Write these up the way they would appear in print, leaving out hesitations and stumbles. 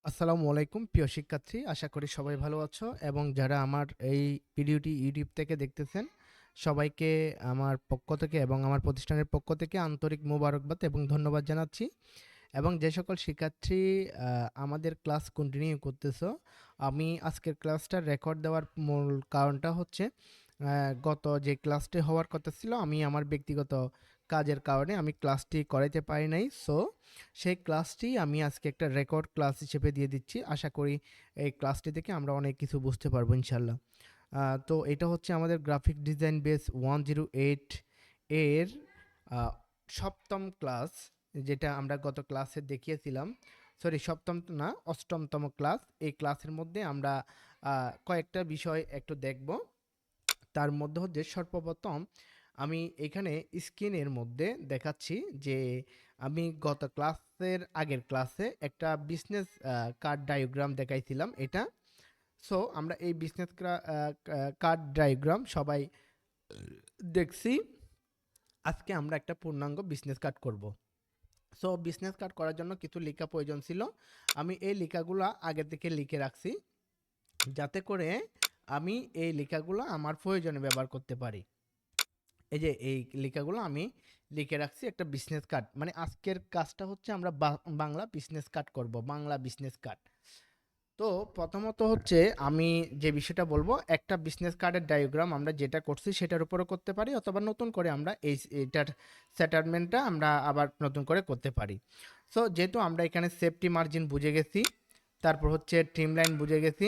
আসসালামু আলাইকুম প্রিয় শিক্ষার্থী, আশা করি সবাই ভালো আছো এবং যারা আমার এই ভিডিওটি ইউটিউব থেকে দেখতেছেন সবাইকে আমার পক্ষ থেকে এবং আমার প্রতিষ্ঠানের পক্ষ থেকে আন্তরিক মোবারকবাদ এবং ধন্যবাদ জানাচ্ছি। এবং যে সকল শিক্ষার্থী আমাদের ক্লাস কন্টিনিউ করতেছো, আমি আজকের ক্লাসটা রেকর্ড দেওয়ার মূল কারণটা হচ্ছে গত যে ক্লাসটি হওয়ার কথা ছিল আমি আমার ব্যক্তিগত কাজের কারণে আমি ক্লাসটি করাইতে পারি নাই। সো সেই ক্লাসটি আমি আজকে একটা রেকর্ড ক্লাস হিসেবে দিয়ে দিচ্ছি। আশা করি এই ক্লাসটি থেকে আমরা অনেক কিছু বুঝতে পারবো ইনশাল্লাহ। তো এটা হচ্ছে আমাদের গ্রাফিক ডিজাইন বেস 108 এর আহ, সপ্তম ক্লাস, যেটা আমরা গত ক্লাসে দেখিয়েছিলাম। সরি, সপ্তম না, অষ্টমতম ক্লাস। এই ক্লাসের মধ্যে আমরা কয়েকটা বিষয় একটু দেখব। তার মধ্যে হচ্ছে সর্বপ্রথম আমি এখানে স্ক্রিনের মধ্যে দেখাচ্ছি যে আমি গত ক্লাসের আগের ক্লাসে একটা বিজনেস কার্ড ডায়াগ্রাম দেখাইছিলাম এটা। সো আমরা এই বিজনেস কার্ড ডায়াগ্রাম সবাই দেখছি। আজকে আমরা একটা পূর্ণাঙ্গ বিজনেস কার্ড করব। সো বিজনেস কার্ড করার জন্য কিছু লেখা প্রয়োজন ছিল। আমি এই লেখাগুলো আগে থেকে লিখে রাখছি যাতে করে আমি এই লেখাগুলো আমার প্রয়োজনে ব্যবহার করতে পারি। এই যে এই লেখাগুলো আমি লিখে রাখছি একটা বিজনেস কার্ড, মানে আজকের কাজটা হচ্ছে আমরা বাংলা বিজনেস কার্ড করব, বাংলা বিজনেস কার্ড। তো প্রথমত হচ্ছে আমি যে বিষয়টা বলবো, একটা বিজনেস কার্ডের ডায়াগ্রাম আমরা যেটা করছি সেটার উপরে করতে পারি, অথবা নতুন করে আমরা এটার সেটেলমেন্টটা আমরা আবার নতুন করে করতে পারি। সো যেহেতু আমরা এখানে সেফটি মার্জিন বুঝে গেছি, তারপর হচ্ছে ট্রিম লাইন বুঝে গেছি,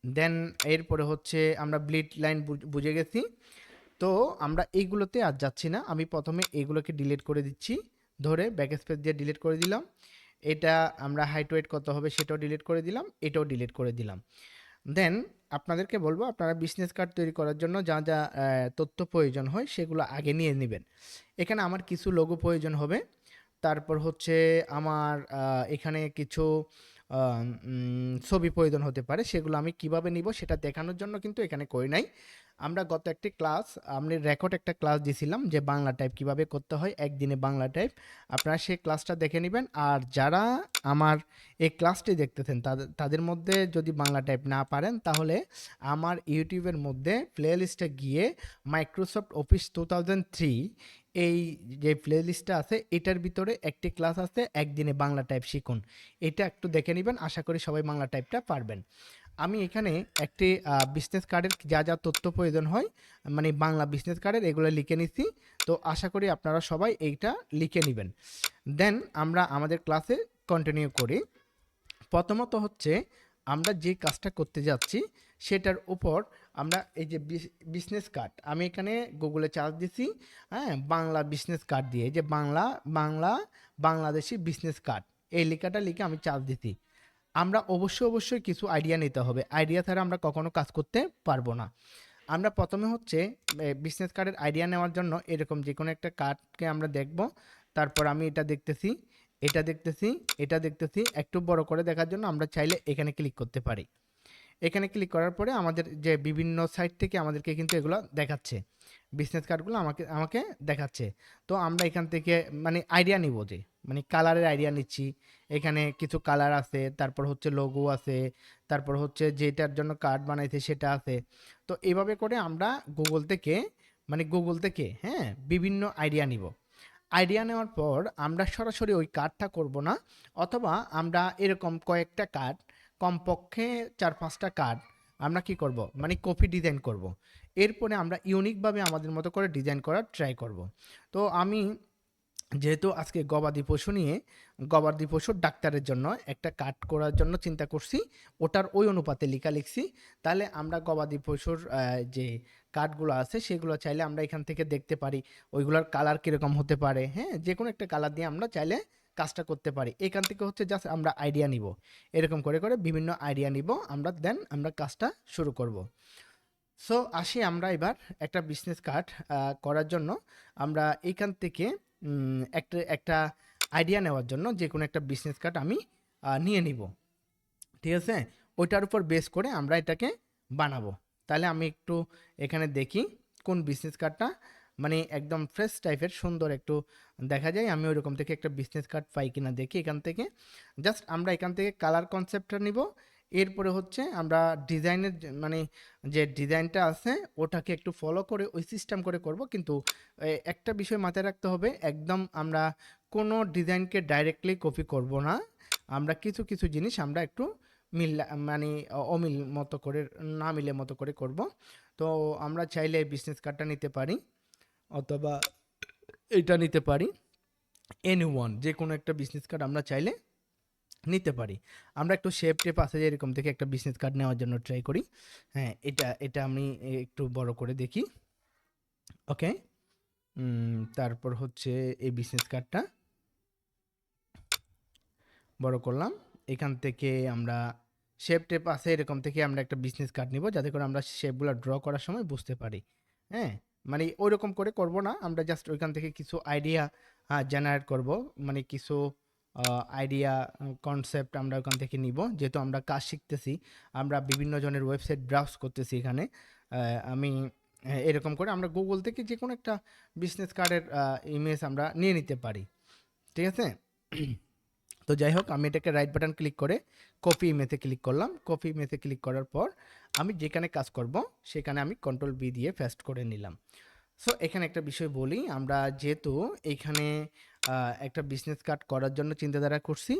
দেন এরপরে হচ্ছে আমরা ব্লিড লাইন বুঝে গেছি। তো আমরা এইগুলোতে আর যাচ্ছি না, আমি প্রথমে এইগুলোকে ডিলিট করে দিচ্ছি, ধরে ব্যাক স্পেস দিয়ে ডিলিট করে দিলাম। এটা আমরা হাইট ওয়েট কত হবে সেটাও ডিলিট করে দিলাম, এটাও ডিলিট করে দিলাম। দেন আপনাদেরকে বলবো আপনারা বিজনেস কার্ড তৈরি করার জন্য যা যা তথ্য প্রয়োজন হয় সেগুলো আগে নিয়ে নেবেন। এখানে আমার কিছু লোগো প্রয়োজন হবে, তারপর হচ্ছে আমার এখানে কিছু ছবি প্রয়োজন হতে পারে, সেগুলো আমি কিভাবে নিব সেটা দেখানোর জন্য কিন্তু এখানে করি নাই। আমরা গত একটি ক্লাস, আমি রেকর্ড একটা ক্লাস দিয়েছিলাম যে বাংলা টাইপ কিভাবে করতে হয়, একদিনে বাংলা টাইপ। আপনারা সেই ক্লাসটা দেখে নেবেন। আর যারা আমার এই ক্লাসটি দেখতেছেন তাদের তাদের মধ্যে যদি বাংলা টাইপ না পারেন, তাহলে আমার ইউটিউবের মধ্যে প্লে লিস্টে গিয়ে মাইক্রোসফট অফিস 2003 এই যে প্লে লিস্টটা আছে এটার ভিতরে একটি ক্লাস আছে একদিনে বাংলা টাইপ শিখুন, এটা একটু দেখে নেবেন। আশা করি সবাই বাংলা টাইপটা পারবেন। আমি এখানে একটি বিজনেস কার্ডের যা যা তথ্য প্রয়োজন হয়, মানে বাংলা বিজনেস কার্ডের, এগুলো লিখে নিচ্ছি। তো আশা করি আপনারা সবাই এইটা লিখে নেবেন। দেন আমরা আমাদের ক্লাসে কন্টিনিউ করি। প্রথমত হচ্ছে আমরা যে কাজটা করতে যাচ্ছি সেটার উপর আমরা এই যে বিজনেস কার্ড, আমি এখানে গুগলে চার্জ দিছি, হ্যাঁ, বাংলা বিজনেস কার্ড দিয়ে, যে বাংলা বাংলা বাংলাদেশি বিজনেস কার্ড, এই লেখাটা লিখে আমি চার্জ দিছি। আমরা অবশ্যই কিছু আইডিয়া নিতে হবে, আইডিয়া ছাড়া আমরা কখনো কাজ করতে পারবো না। আমরা প্রথমে হচ্ছে বিজনেস কার্ডের আইডিয়া নেওয়ার জন্য এরকম যে কোনো একটা কার্ডকে আমরা দেখব। তারপর আমি এটা দেখতেছি, এটা দেখতেছি, এটা দেখতেছি, একটু বড় করে দেখার জন্য আমরা চাইলে এখানে ক্লিক করতে পারি। এখানে ক্লিক করার পরে আমাদের যে বিভিন্ন সাইট থেকে আমাদেরকে কিন্তু এগুলো দেখাচ্ছে, বিজনেস কার্ডগুলো আমাকে আমাকে দেখাচ্ছে। তো আমরা এখান থেকে মানে আইডিয়া নিব, যে মানে কালারের আইডিয়া নিচ্ছি। এখানে কিছু কালার আছে, তারপর হচ্ছে লোগো আছে, তারপর হচ্ছে যেটার জন্য কার্ড বানাইছে সেটা আছে। তো এইভাবে করে আমরা গুগল থেকে, মানে গুগল থেকে, হ্যাঁ, বিভিন্ন আইডিয়া নিব। আইডিয়া নেওয়ার পর আমরা সরাসরি ওই কার্ডটা করব না, অথবা আমরা এরকম কয়েকটা কার্ড, কমপক্ষে 4-5টা কার্ড আমরা কি করব, মানে কপি ডিজাইন করব। এরপরে আমরা ইউনিকভাবে আমাদের মতো করে ডিজাইন করার ট্রাই করব। তো আমি যেহেতু আজকে গবাদি পশু নিয়ে, গবাদি পশুর ডাক্তারের জন্য একটা কাট করার জন্য চিন্তা করছি, ওটার ওই অনুপাতে লেখা লিখছি। তাহলে আমরা গবাদি পশুর যে কার্ডগুলো আছে সেগুলো চাইলে আমরা এখান থেকে দেখতে পারি ওইগুলোর কালার কীরকম হতে পারে, হ্যাঁ, যে কোনো একটা কালার দিয়ে আমরা চাইলে কাজটা করতে পারি। এখান থেকে হচ্ছে জাস্ট আমরা আইডিয়া নিব, এরকম করে করে বিভিন্ন আইডিয়া নিব আমরা, দেন আমরা কাজটা শুরু করব। সো আসি আমরা এবার একটা বিজনেস কার্ড করার জন্য। আমরা এখান থেকে একটা একটা আইডিয়া নেওয়ার জন্য যে কোনো একটা বিজনেস কার্ড আমি নিয়ে নিব, ঠিক আছে? ওইটার উপর বেস করে আমরা এটাকে বানাবো। তাহলে আমি একটু এখানে দেখি কোন বিজনেস কার্ডটা মানে একদম ফ্রেশ টাইপের সুন্দর একটু দেখা যায়। আমি ওইরকম থেকে একটা বিজনেস কার্ড পাই কিনা দেখি এখান থেকে। জাস্ট আমরা এখান থেকে কালার কনসেপ্টটা নিব। এরপরে হচ্ছে আমরা ডিজাইনের মানে যে ডিজাইনটা আছে ওটাকে একটু ফলো করে ওই সিস্টেম করে করব। কিন্তু একটা বিষয় মাথায় রাখতে হবে, একদম আমরা কোনো ডিজাইনকে ডাইরেক্টলি কপি করব না। আমরা কিছু কিছু জিনিস আমরা একটু মিল মানে অমিল মতো করে, না মিলে মতো করে করব। তো আমরা চাইলে বিজনেস কার্ডটা নিতে পারি, অথবা এটা নিতে পারি। এনি ওয়ান যে কোনো একটা বিজনেস কার্ড আমরা চাইলে নিতে পারি। আমরা একটু শেপ টেপ আছে যে এরকম থেকে একটা বিজনেস কার্ড নেওয়ার জন্য ট্রাই করি। হ্যাঁ, এটা এটা আমি একটু বড় করে দেখি। ওকে, তারপর হচ্ছে এই বিজনেস কার্ডটা বড় করলাম। এখান থেকে আমরা শেপ টেপ আছে এরকম থেকে আমরা একটা বিজনেস কার্ড নিব, যাতে করে আমরা শেপগুলো ড্র করার সময় বুঝতে পারি। হ্যাঁ, মানে ওই রকম করে করব না, আমরা জাস্ট ওইখান থেকে কিছু আইডিয়া জেনারেট করব। মানে কিছু আইডিয়া কনসেপ্ট আমরা ওখান থেকে নিব, যেহেতু আমরা কাজ শিখতেছি, আমরা বিভিন্ন জনের ওয়েবসাইট ব্রাউজ করতেছি এখানে। আমি এরকম করে আমরা গুগল থেকে যে কোনো একটা বিজনেস কার্ডের ইমেজ আমরা নিয়ে নিতে পারি। ঠিক আছে? তো যাই হোক, আমি এটাকে রাইট বাটন ক্লিক করে কপি ইমেজে ক্লিক করলাম। কপি ইমেজে ক্লিক করার পর আমি যেখানে কাজ করব সেখানে আমি কন্ট্রোল বি দিয়ে পেস্ট করে নিলাম। সো এখানে একটা বিষয় বলি, আমরা যেহেতু এখানে একটা বিজনেস কার্ড করার জন্য চিন্তাধারা করছি,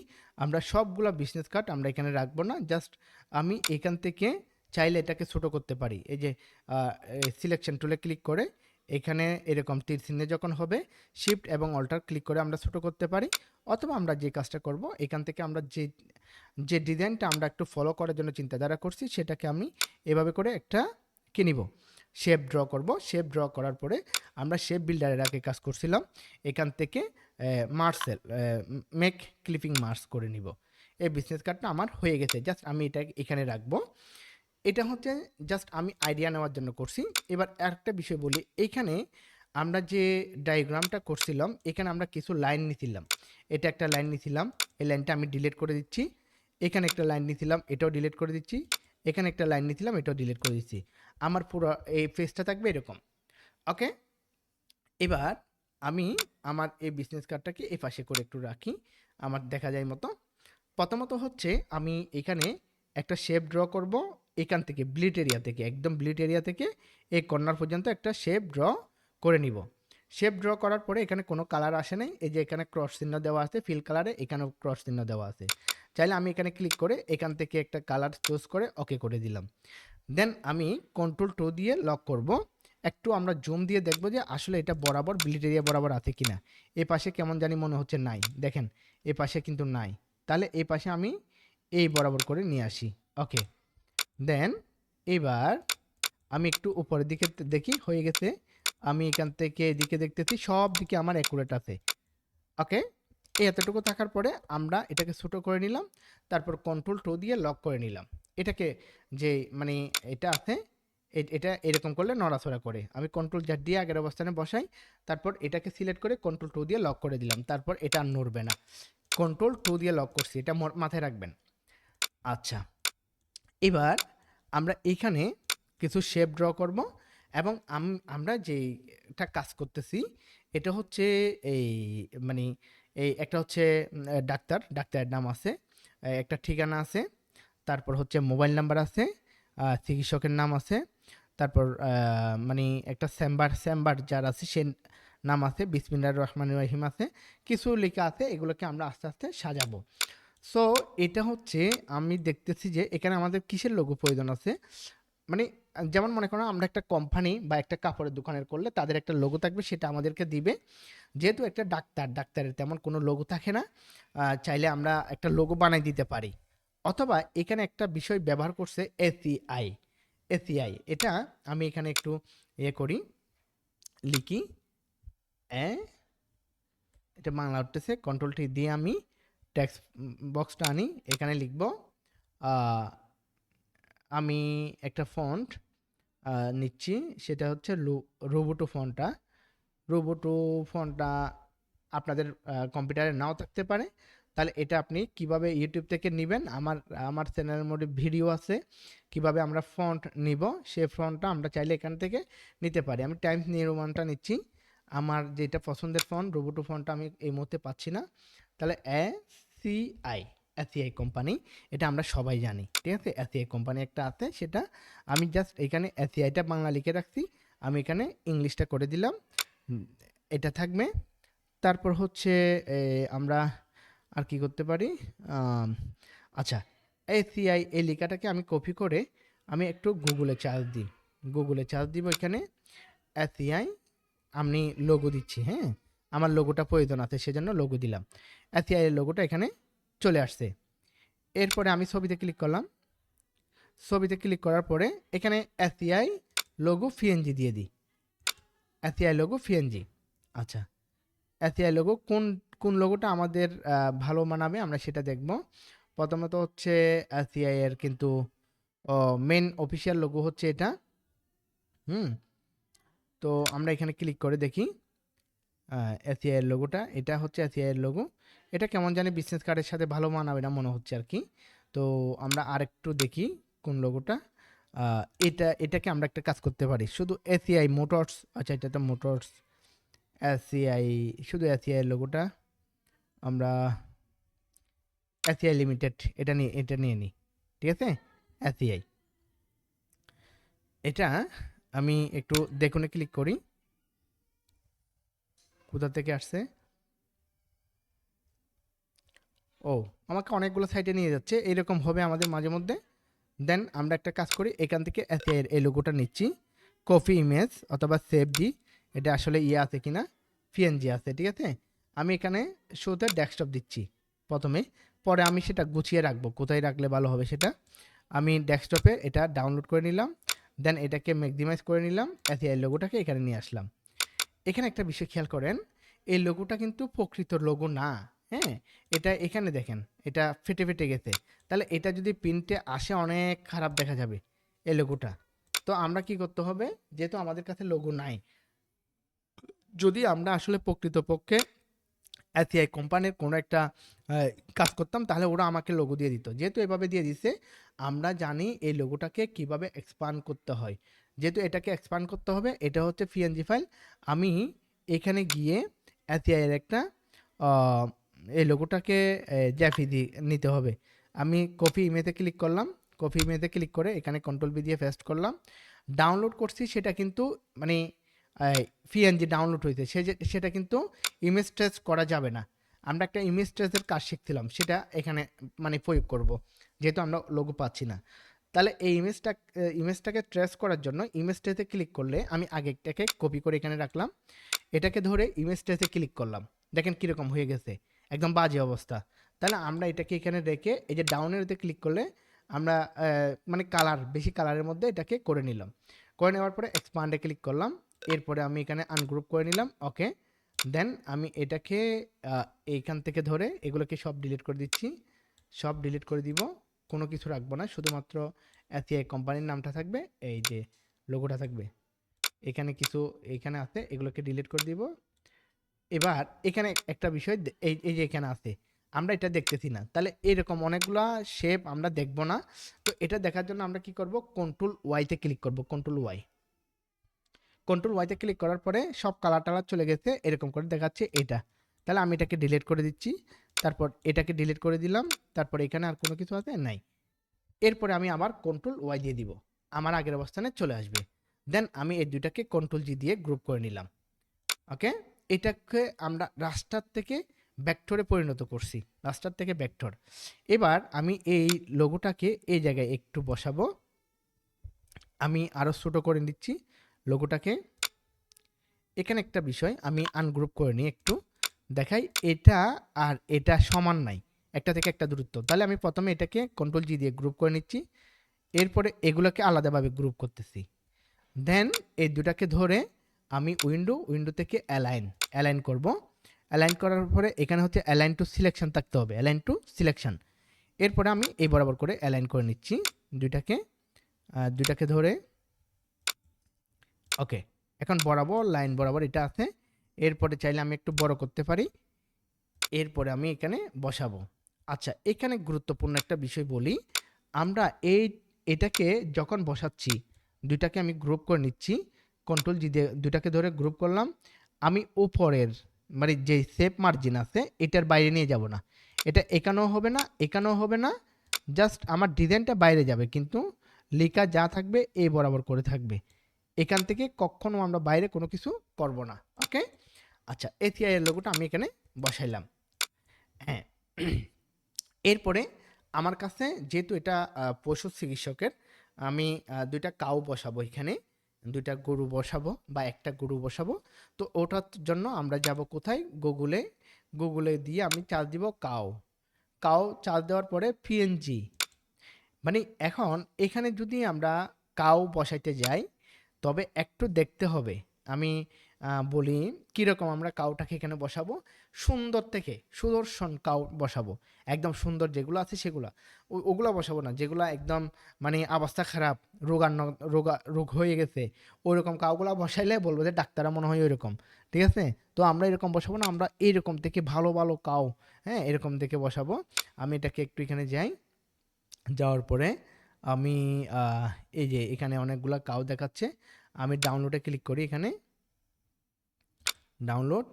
আমরা সবগুলা বিজনেস কার্ড আমরা এখানে রাখবো না। জাস্ট আমি এখান থেকে চাইলে এটাকে ছোটো করতে পারি। এই যে সিলেকশন টুলে ক্লিক করে এখানে এরকম তীর চিহ্নে যখন হবে, শিফট এবং অল্টার ক্লিক করে আমরা ছোটো করতে পারি। অথবা আমরা যে কাজটা করব, এখান থেকে আমরা যে যে ডিজাইনটা আমরা একটু ফলো করার জন্য চিন্তাধারা করছি সেটাকে আমি এভাবে করে একটা কি নিব, শেপ ড্র করব। শেপ ড্র করার পরে আমরা শেপ বিল্ডারের আগে কাজ করছিলাম, এখান থেকে মার্সেল মেক ক্লিপিং মার্স করে নিব। এই বিজনেস কার্ডটা আমার হয়ে গেছে, জাস্ট আমি এটা এখানে রাখবো। এটা হচ্ছে জাস্ট আমি আইডিয়া নেওয়ার জন্য করছি। এবার আরেকটা বিষয় বলি, এইখানে আমরা যে ডায়াগ্রামটা করছিলাম এখানে আমরা কিছু লাইন নিছিলাম। এটা একটা লাইন নিছিলাম, এই লাইনটা আমি ডিলিট করে দিচ্ছি। এখানে একটা লাইন নিছিলাম, এটাও ডিলিট করে দিচ্ছি। এখানে একটা লাইন নিছিলাম, এটাও ডিলিট করে দিচ্ছি। আমার পুরো এই পেজটা থাকবে এরকম। ওকে, এবার আমি আমার এই বিজনেস কার্ডটাকে এই পাশে করে একটু রাখি, আমার দেখা যায় মতো। প্রথমত হচ্ছে আমি এখানে একটা শেপ ড্র করব। এখান থেকে ব্লিট এরিয়া থেকে, একদম ব্লিট এরিয়া থেকে এই কর্নার পর্যন্ত একটা শেপ ড্র করে নিব। শেপ ড্র করার পরে এখানে কোনো কালার আসে নাই, এই যে এখানে ক্রস চিহ্ন দেওয়া আছে ফিল কালারে, এখানেও ক্রস চিহ্ন দেওয়া আছে। চাইলে আমি এখানে ক্লিক করে এখান থেকে একটা কালার চুজ করে ওকে করে দিলাম। দেন আমি কন্ট্রোল টো দিয়ে লক করব। একটু আমরা জুম দিয়ে দেখব যে আসলে এটা বরাবর ব্লিট এরিয়া বরাবর আছে কিনা। এ পাশে কেমন জানি মনে হচ্ছে নাই, দেখেন এ পাশে কিন্তু নাই। তাহলে এই পাশে আমি এই বরাবর করে নিয়ে আসি। ওকে, দেন এবার আমি একটু উপরের দিকে দেখি, হয়ে গেছে। আমি এখান থেকে এদিকে দেখতেছি সব দিকে আমার অ্যাকুরেট আছে। ওকে, এই এতটুকু থাকার পরে আমরা এটাকে ছোটো করে নিলাম, তারপর কন্ট্রোল টো দিয়ে লক করে নিলাম। এটাকে যে মানে এটা আছে, এটা এরকম করলে নড়াচড়া করে। আমি কন্ট্রোল জেড দিয়ে আগের অবস্থানে বসাই, তারপর এটাকে সিলেক্ট করে কন্ট্রোল টো দিয়ে লক করে দিলাম, তারপর এটা আর নড়বে না। কন্ট্রোল টো দিয়ে লক করছি, এটা মাথায় রাখবেন। আচ্ছা, এবার আমরা এইখানে কিছু শেপ ড্র করব, এবং আমরা যেটা কাজ করতেছি এটা হচ্ছে এই মানে এই একটা হচ্ছে ডাক্তারের নাম আছে, একটা ঠিকানা আছে, তারপর হচ্ছে মোবাইল নাম্বার আছে, চিকিৎসকের নাম আছে, তারপর মানে একটা চেম্বার যার আছে সে নাম আছে, বিসমিল্লাহির রহমানির রহিম আছে, কিছু লেখা আছে। এগুলোকে আমরা আস্তে আস্তে সাজাবো। সো এটা হচ্ছে আমি দেখতেছি যে এখানে আমাদের কিসের লোগো প্রয়োজন আছে। মানে যেমন মনে করো আমরা একটা কোম্পানি বা একটা কাপড়ের দোকানের করলে তাদের একটা লোগো থাকবে, সেটা আমাদেরকে দিবে। যেহেতু একটা ডাক্তারের তেমন কোনো লোগো থাকে না, চাইলে আমরা একটা লোগো বানাই দিতে পারি। অথবা এখানে একটা বিষয় ব্যবহার করছে এসিআই। এসিআই এটা আমি এখানে একটু করি, লিখি এটা বাংলা উঠতেছে, কন্ট্রোল টি দিয়ে আমি টেক্সট বক্সটা আনি, এখানে লিখব আমি একটা ফন্ট নিচ্ছি, সেটা হচ্ছে রোবোটো ফন্টটা। রোবোটো ফন্টটা আপনাদের কম্পিউটারে নাও থাকতে পারে। তাহলে এটা আপনি কিভাবে ইউটিউব থেকে নেবেন, আমার চ্যানেলের মধ্যে ভিডিও আছে কিভাবে আমরা ফন্ট নিব, সেই ফন্টটা আমরা চাইলে এখান থেকে নিতে পারি। আমি টাইমস নিউ রোমানটা নিচ্ছি, আমার যেটা পছন্দের ফন্ট রোবোটো ফন্টটা আমি এই মুহূর্তে পাচ্ছি না। তাহলে এসিআই, এসিআই কোম্পানি, এটা আমরা সবাই জানি, ঠিক আছে? এসিআই কোম্পানি একটা আছে, সেটা আমি জাস্ট এখানে এসিআইটা বাংলা লিখে রাখছি, আমি এখানে ইংলিশটা করে দিলাম। হুম, এটা থাকবে। তারপর হচ্ছে আমরা আর কি করতে পারি? আম, আচ্ছা, এসিআই এই লেখাটাকে আমি কপি করে আমি একটু গুগলে চার্জ দিই, গুগলে চার্জ দিব এখানে এসিআই, আমি লোগো দিচ্ছি, হ্যাঁ? আমার লোগোটা প্রয়োজন আছে সেজন্য লোগো দিলাম। এসিআই এর লোগোটা এখানে চলে আসছে। এরপরে আমি ছবিতে ক্লিক করলাম, ছবিতে ক্লিক করার পরে এখানে এসিআই লোগো পিএনজি দিয়ে দিই, এসিআই লোগো পিএনজি। আচ্ছা, এসিআই লোগো কোন কোন লোগোটা আমাদের ভালো মানাবে আমরা সেটা দেখব। প্রথমত হচ্ছে এসিআই এর কিন্তু মেন অফিসিয়াল লোগো হচ্ছে এটা। হুম, তো আমরা এখানে ক্লিক করে দেখি এসিআই এর লোগোটা, এটা হচ্ছে এসিআই এর লোগো। এটা কেমন জানি বিজনেস কার্ডের সাথে ভালো মানাবে না মনে হচ্ছে আর কি। তো আমরা আরেকটু দেখি কোন লোগোটা। এটাকে আমরা একটা কাজ করতে পারি, শুধু এসিআই মোটরস, আচ্ছা এটা তো মোটরস, এসিআই, শুধু এসিআই এর লোগোটা আমরা এসিআই লিমিটেড এটা নিয়ে নিই, ঠিক আছে? এসিআই, এটা আমি একটু দেখুনে ক্লিক করি কোথা থেকে আসছে। ও, আমাকে অনেকগুলো সাইটে নিয়ে যাচ্ছে, এইরকম হবে আমাদের মাঝে মধ্যে। দেন আমরা একটা কাজ করি, এখান থেকে এসিআই এর এই লোগোটা নিচ্ছি, কপি ইমেজ অথবা সেভ দি, এটা আসলে ইয়ে আছে কিনা, পিএনজি আছে, ঠিক আছে? আমি এখানে শোতে ডেস্কটপ দিচ্ছি প্রথমে, পরে আমি সেটা গুছিয়ে রাখবো, কোথায় রাখলে ভালো হবে সেটা। আমি ডেস্কটপে এটা ডাউনলোড করে নিলাম, দেন এটাকে ম্যাক্সিমাইজ করে নিলাম, এসিআই লোগোটাকে এখানে নিয়ে আসলাম। এখানে একটা বিষয় খেয়াল করেন, এই লোগোটা কিন্তু প্রকৃত লোগো না, হ্যাঁ? এটা এখানে দেখেন, এটা ফেটে ফেটে গেছে। তাহলে এটা যদি প্রিন্টে আসে অনেক খারাপ দেখা যাবে এই লোগোটা। তো আমরা কি করতে হবে, যেহেতু আমাদের কাছে লোগো নাই, যদি আমরা আসলে প্রকৃতপক্ষে এসিআই কোম্পানির কোনো একটা কাজ করতাম তাহলে ওরা আমাকে লোগো দিয়ে দিত, যেহেতু এভাবে দিয়ে দিছে আমরা জানি এই লোগোটাকে কিভাবে এক্সপান্ড করতে হয়। যেহেতু এটাকে এক্সপান্ড করতে হবে, এটা হচ্ছে পিএনজি ফাইল, আমি এখানে গিয়ে এসিআই এর একটা আহ, এই লোগোটাকে জেপিজি নিতে হবে। আমি কপি ইমেজে ক্লিক করলাম, কপি ইমেজে ক্লিক করে এখানে কন্ট্রোল বি দিয়ে পেস্ট করলাম। ডাউনলোড করছি সেটা কিন্তু মানে পিএনজি ডাউনলোড হয়েছে, সেটা কিন্তু ইমেজ ট্রেস করা যাবে না। আমরা একটা ইমেজ ট্রেসের কাজ শিখছিলাম, সেটা এখানে মানে প্রয়োগ করব, যেহেতু আমরা লোগো পাচ্ছি না। তাহলে এই ইমেজটাকে ট্রেস করার জন্য ইমেজ ট্রেসে ক্লিক করলে আমি আগেরটাকে কপি করে এখানে রাখলাম, এটাকে ধরে ইমেজ ট্রেসে ক্লিক করলাম, দেখেন কীরকম হয়ে গেছে, একদম বাজে অবস্থা। তাহলে আমরা এটাকে এখানে রেখে এই যে ডাউনেরতে ক্লিক করলে আমরা মানে কালার, বেশি কালারের মধ্যে এটাকে করে নিলাম, করে নেওয়ার পরে এক্সপান্ডে ক্লিক করলাম, এরপরে আমি এখানে আনগ্রুপ করে নিলাম, ওকে। দেন আমি এটাকে এইখান থেকে ধরে এগুলোকে সব ডিলিট করে দিচ্ছি, সব ডিলিট করে দিব, কোনো কিছু রাখবো না, শুধুমাত্র এসিআই কোম্পানির নামটা থাকবে, এই যে লোগোটা থাকবে, এখানে কিছু এখানে আছে এগুলোকে ডিলিট করে দিব। এবার এখানে একটা বিষয় এই যে এখানে আছে, আমরা এটা দেখতেছি না, তাহলে এরকম অনেকগুলা শেপ আমরা দেখব না। তো এটা দেখার জন্য আমরা কি করব, কন্ট্রোল ওয়াইতে ক্লিক করব, কন্ট্রোল ওয়াই, কন্ট্রোল ওয়াইতে ক্লিক করার পরে সব কালার টালার চলে গেছে, এরকম করে দেখাচ্ছে এটা। তাহলে আমি এটাকে ডিলিট করে দিচ্ছি, তারপর এটাকে ডিলিট করে দিলাম, তারপর এখানে আর কোনো কিছু আছে নাই। এরপরে আমি আবার কন্ট্রোল ওয়াই দিয়ে দিব, আমার আগের অবস্থানে চলে আসবে। দেন আমি এই দুইটাকে কন্ট্রোল জি দিয়ে গ্রুপ করে নিলাম, ওকে। এটাকে আমরা রাস্টার থেকে ভেক্টরে পরিণত করছি, রাস্টার থেকে ভেক্টর। এবার আমি এই লোগোটাকে এই জায়গায় একটু বসাবো, আমি আরও ছোটো করে নিচ্ছি লোগোটাকে। এখানে একটা বিষয় আমি আনগ্রুপ করে নিই, একটু দেখাই, এটা আর এটা সমান নাই, একটা থেকে একটা দূরত্ব। তাহলে আমি প্রথমে এটাকে কন্ট্রোল জি দিয়ে গ্রুপ করে নিচ্ছি, এরপরে এগুলোকে আলাদাভাবে গ্রুপ করতেছি। দেন এই দুটাকে ধরে আমি উইন্ডো থেকে অ্যালাইন করব। অ্যালাইন করার পরে এখানে হচ্ছে অ্যালাইন টু সিলেকশন থাকতে হবে, অ্যালাইন টু সিলেকশন। এরপরে আমি এই বরাবর করে অ্যালাইন করে নিচ্ছি দুইটাকে ধরে, ওকে। এখন বরাবর লাইন বরাবর এটা আছে, এরপরে চাইলে আমি একটু বড় করতে পারি, এরপরে আমি এখানে বসাবো। আচ্ছা, এখানে গুরুত্বপূর্ণ একটা বিষয় বলি, আমরা এটাকে যখন বসাচ্ছি দুইটাকে আমি গ্রুপ করে নিচ্ছি, কন্ট্রোল জি দিয়ে দুইটাকে ধরে গ্রুপ করলাম, আমি উপরের মানে যে সেভ মার্জিন আছে এটার বাইরে নিয়ে যাব না, এটা এখানেও হবে না এখানেও হবে না, জাস্ট আমার ডিজাইনটা বাইরে যাবে কিন্তু লেখা যা থাকবে এই বরাবর করে থাকবে। এখান থেকে কখনো আমরা বাইরে কোনো কিছু করব না। ওকে, আচ্ছা এসিআই এর লোগোটা আমি এখানে বসাইলাম। হ্যাঁ, এরপরে আমার কাছে যেহেতু এটা পশু চিকিৎসকের, আমি দুইটা কাউ বসাবো এখানে, দুইটা গরু বসাবো বা একটা গরু বসাবো। তো ওটার জন্য আমরা যাব কোথায়, গুগলে, গুগলে দিয়ে আমি চার্জ দিব কাউ। কাউ চার্জ দেওয়ার পরে পিএনজি, মানে এখন এখানে যদি আমরা কাউ বসাইতে যাই তবে একটু দেখতে হবে। আমি বলি কীরকম আমরা কাউটাকে এখানে বসাবো, সুন্দর থেকে সুদর্শন কাউ বসাবো, একদম সুন্দর যেগুলো আছে সেগুলা, ওগুলা বসাবো না যেগুলা একদম মানে অবস্থা খারাপ, রোগ হয়ে গেছে, ওইরকম কাউগুলা বসাইলে বলবো যে ডাক্তাররা মনে হয় ওইরকম। ঠিক আছে, তো আমরা এরকম বসাবো না, আমরা এইরকম থেকে ভালো ভালো কাউ, হ্যাঁ এরকম থেকে বসাবো। আমি এটাকে একটু এখানে যাই, যাওয়ার পরে আমি আহ, এই যে এখানে অনেকগুলা কাউ দেখাচ্ছে, আমি ডাউনলোডে ক্লিক করি, এখানে ডাউনলোড,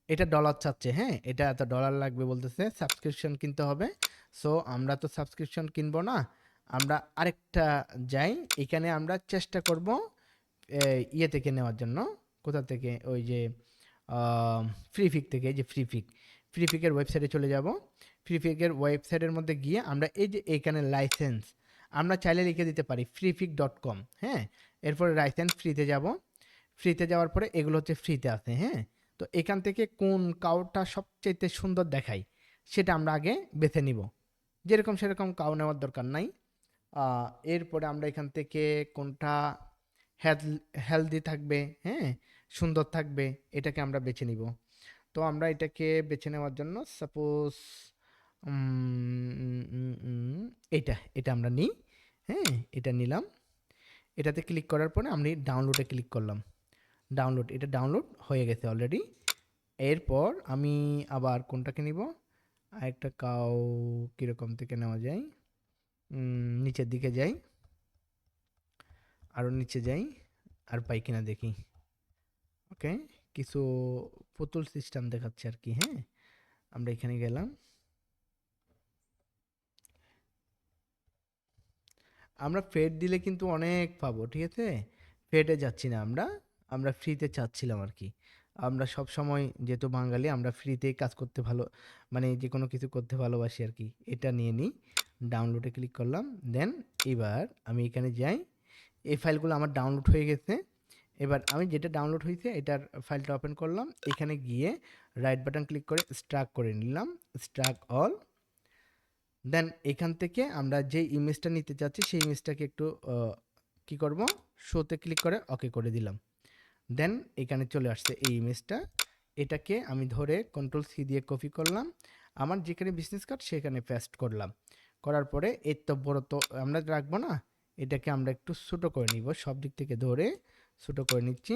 এটা ডলার চাচ্ছে, হ্যাঁ এটা এত ডলার লাগবে বলতেছে, সাবস্ক্রিপশন কিনতে হবে। সো আমরা তো সাবস্ক্রিপশন কিনবো না, আমরা আরেকটা যাই, এখানে আমরা চেষ্টা করব ইয়ে থেকে নেওয়ার জন্য, কোথা থেকে, ওই যে ফ্রিফিক থেকে, এই যে ফ্রিফিকের ওয়েবসাইটে চলে যাব। ফ্রিফিকের ওয়েবসাইটের মধ্যে গিয়ে আমরা এই যে এখানে লাইসেন্স, আমরা চাইলে লিখে দিতে পারি freefic.com, হ্যাঁ এরপরে লাইসেন্স ফ্রিতে যাব, ফ্রিতে যাওয়ার পরে এগুলো হচ্ছে ফ্রিতে আছে, হ্যাঁ তো এখান থেকে কোন কাউটা সবচেয়ে সুন্দর দেখায় সেটা আমরা আগে বেছে নিব, যেরকম সেরকম কাউ নেওয়ার দরকার নাই। এরপরে আমরা এখান থেকে কোনটা হেলদি থাকবে, হ্যাঁ সুন্দর থাকবে, এটাকে আমরা বেছে নিব। তো আমরা এটাকে বেছে নেওয়ার জন্য সাপোজ এটা এটা আমরা নিই, হ্যাঁ এটা নিলাম, এটাতে ক্লিক করার পরে আমি ডাউনলোডে ক্লিক করলাম, ডাউনলোড, এটা ডাউনলোড হয়ে গেছে অলরেডি। এরপর আমি আবার কোনটাকে নিব, আরেকটা কাউ কীরকম থেকে নেওয়া যায়, নিচের দিকে যাই, আরও নিচে যাই, আর পাই কিনা দেখি। ওকে, কিছু পুতুল সিস্টেম দেখাচ্ছে আর কি, হ্যাঁ আমরা এখানে গেলাম, আমরা ফেড দিলে কিন্তু অনেক পাবো, ঠিক আছে ফেডে যাচ্ছি না আমরা, আমরা ফ্রিতে চাচ্ছিলাম আর কি। আমরা সব সময় যেহেতু বাঙালি আমরা ফ্রিতেই কাজ করতে ভালো, মানে যে কোনো কিছু করতে ভালোবাসি আর কি। এটা নিয়ে নিই, ডাউনলোডে ক্লিক করলাম, দেন এবার আমি এখানে যাই, এই ফাইলগুলো আমার ডাউনলোড হয়ে গেছে। এবার আমি যেটা ডাউনলোড হয়েছে এটার ফাইলটা ওপেন করলাম, এখানে গিয়ে রাইট বাটন ক্লিক করে স্ট্রাক করে নিলাম, স্ট্রাক অল। দেন এখান থেকে আমরা যে ইমেজটা নিতে চাচ্ছি সেই ইমেজটাকে একটু কি করব, শোতে ক্লিক করে ওকে করে দিলাম। দেন এখানে চলে আসছে এই ইমেজটা, এটাকে আমি ধরে কন্ট্রোল সি দিয়ে কপি করলাম, আমার যেখানে বিজনেস কার্ড সেখানে পেস্ট করলাম, করার পরে এর তো বড় তো আমরা রাখবো না, এটাকে আমরা একটু ছোটো করে নিব, সব দিক থেকে ধরে ছোটো করে নিচ্ছি।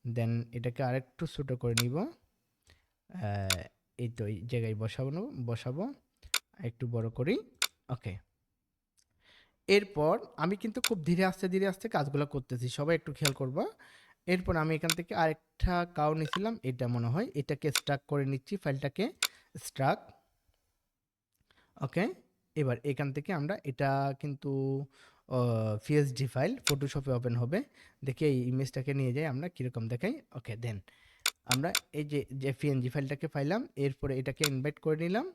দেন এটাকে আরেকটু ছোটো করে নিব, এই তো এই জায়গায় বসাবো, একটু বড় করি, ওকে। এরপর আমি কিন্তু খুব ধীরে আস্তে কাজগুলো করতেছি, সবাই একটু খেয়াল করবা। এরপর আমি এখান থেকে আরেকটা কাউ নিয়েছিলাম, এটা মনে হয়, এটাকে স্ট্রাক করে নিচ্ছি, ফাইলটাকে স্ট্রাক, ওকে। এবার এখান থেকে আমরা এটা কিন্তু পিএসডি ফাইল ফটোশপে ওপেন হবে, দেখি এই ইমেজটাকে নিয়ে যাই আমরা কীরকম দেখাই, ওকে। দেন আমরা এই যে যে পিএনজি ফাইলটাকে পাইলাম, এরপরে এটাকে ইনভাইট করে নিলাম,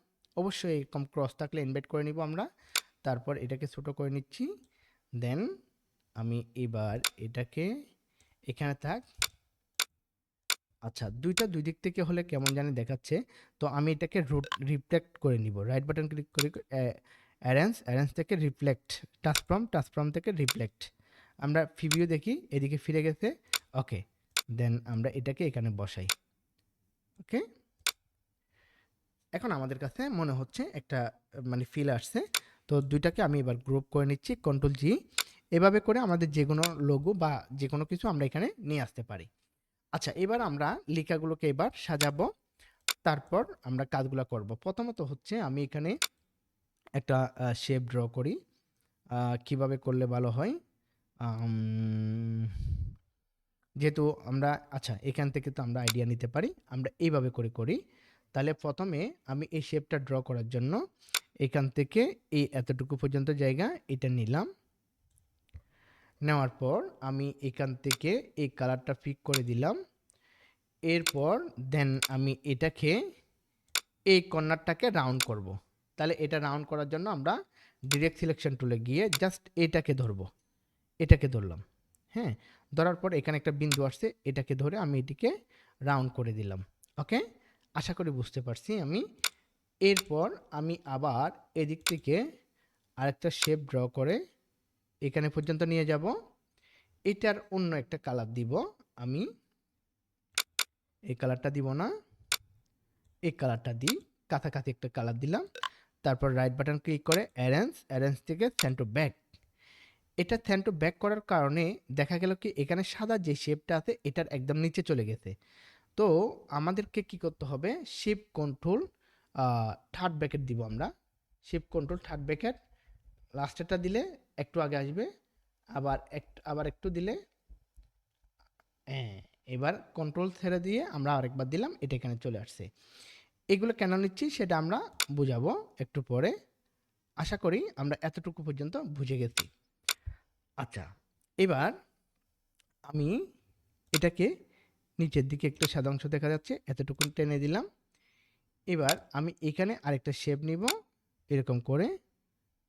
অবশ্যই এরকম ক্রস থাকলে ইনভাইট করে নিব আমরা। তারপর এটাকে ছোটো করে নিচ্ছি, দেন আমি এবার এটাকে এখানে থাক, আচ্ছা দুইটা দুই দিক থেকে হলে কেমন জানি দেখাচ্ছে, তো আমি এটাকে রিফ্লেক্ট করে নিব, রাইট বাটন ক্লিক করে অ্যারেঞ্জ থেকে রিফ্লেক্ট, টাচফ্রম থেকে রিফ্লেক্ট, আমরা প্রিভিউ দেখি এদিকে ফিরে গেছে, ওকে। দেন আমরা এটাকে এখানে বসাই, ওকে। এখন আমাদের কাছে মনে হচ্ছে একটা মানে ফিল আসছে। তো দুইটাকে আমি এবার গ্রুপ করে নিচ্ছি, কন্ট্রোল জি, এভাবে করে আমাদের যে কোনো লোগো বা যে কোনো কিছু আমরা এখানে নিয়ে আসতে পারি। আচ্ছা এবার আমরা লেখাগুলোকে এবার সাজাবো, তারপর আমরা কাজগুলো করব। প্রথমত হচ্ছে আমি এখানে একটা শেপ ড্র করি, কিভাবে করলে ভালো হয়, আম, যেহেতু আমরা আচ্ছা এখান থেকে তো আমরা আইডিয়া নিতে পারি, আমরা এইভাবে করে করি। তাহলে প্রথমে আমি এই শেপটা ড্র করার জন্য এখান থেকে এই এতটুকু পর্যন্ত জায়গা এটা নিলাম। নেওয়ার পর আমি এখান থেকে এই কালারটা পিক করে দিলাম। এরপর দেন আমি এটাকে এই কর্নারটাকে রাউন্ড করব। তাহলে এটা রাউন্ড করার জন্য আমরা ডিরেক্ট সিলেকশন টুলে গিয়ে জাস্ট এটাকে ধরবো, এটাকে ধরলাম। হ্যাঁ, ধরার পর এখানে একটা বিন্দু আসছে, এটাকে ধরে আমি এটিকে রাউন্ড করে দিলাম। ওকে, আশা করি বুঝতে পারছি আমি। এরপর আমি আবার এদিক থেকে আরেকটা শেপ ড্র করে এখানে পর্যন্ত নিয়ে যাব। এটার অন্য একটা কালার দিব আমি। এই কালারটা দিব না, এই কালারটা দিই, কাছাকাছি একটা কালার দিলাম। তারপর রাইট বাটন ক্লিক করে অ্যারেঞ্জ, অ্যারেঞ্জ থেকে সেন্ড টু ব্যাক। এটা সেন্ড টু ব্যাক করার কারণে দেখা গেল কি এখানে সাদা যে শেপটা আছে এটার একদম নিচে চলে গেছে। তো আমাদেরকে কি করতে হবে, শিফট কন্ট্রোল থার্ড ব্র্যাকেট দিব আমরা। শিফট কন্ট্রোল থার্ড ব্র্যাকেট লাস্টেরটা দিলে একটু আগে আসবে, আবার একটু দিলে হ্যাঁ, এবার কন্ট্রোল ছেড়ে দিয়ে আমরা আরেকবার দিলাম, এটা এখানে চলে আসছে। এগুলো কেন নিচ্ছি সেটা আমরা বুঝাবো একটু পরে। আশা করি আমরা এতটুকু পর্যন্ত বুঝে গেছি। আচ্ছা, এবার আমি এটাকে নিচের দিকে একটু সাদা অংশ দেখা যাচ্ছে, এতটুকু টেনে দিলাম। এবার আমি এখানে আরেকটা শেপ নিব, এরকম করে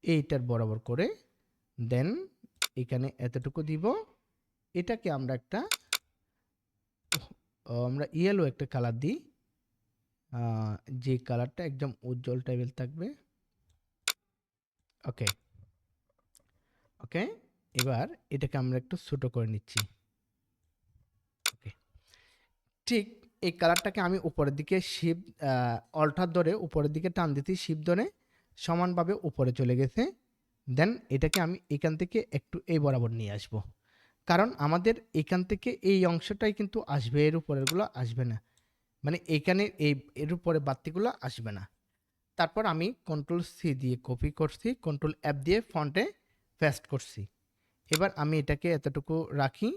এইটার বরাবর করে, দেন এখানে এতটুকু দিব। এটাকে আমরা একটা আমরা ইয়েলো একটা কালার দিই, যে কালারটা একদম উজ্জ্বল টাইপের থাকবে। ওকে, ওকে, এবার এটাকে আমরা একটু ছোট করে নিচ্ছি। ওকে, ঠিক এই কালারটাকে আমি উপরের দিকে শিফট অল্টার ধরে উপরের দিকে টান দিতেই শিফট ধরে সমানভাবে উপরে চলে গেছে। দেন এটাকে আমি এখান থেকে একটু এই বরাবর নিয়ে আসব, কারণ আমাদের এখান থেকে এই অংশটাই কিন্তু আসবে, এর উপরেরগুলো আসবে না। মানে এখানে এর উপরে বাড়তিগুলো আসবে না। তারপর আমি কন্ট্রোল সি দিয়ে কপি করছি, কন্ট্রোল এফ দিয়ে ফন্টে পেস্ট করছি। এবার আমি এটাকে এতটুকু রাখি।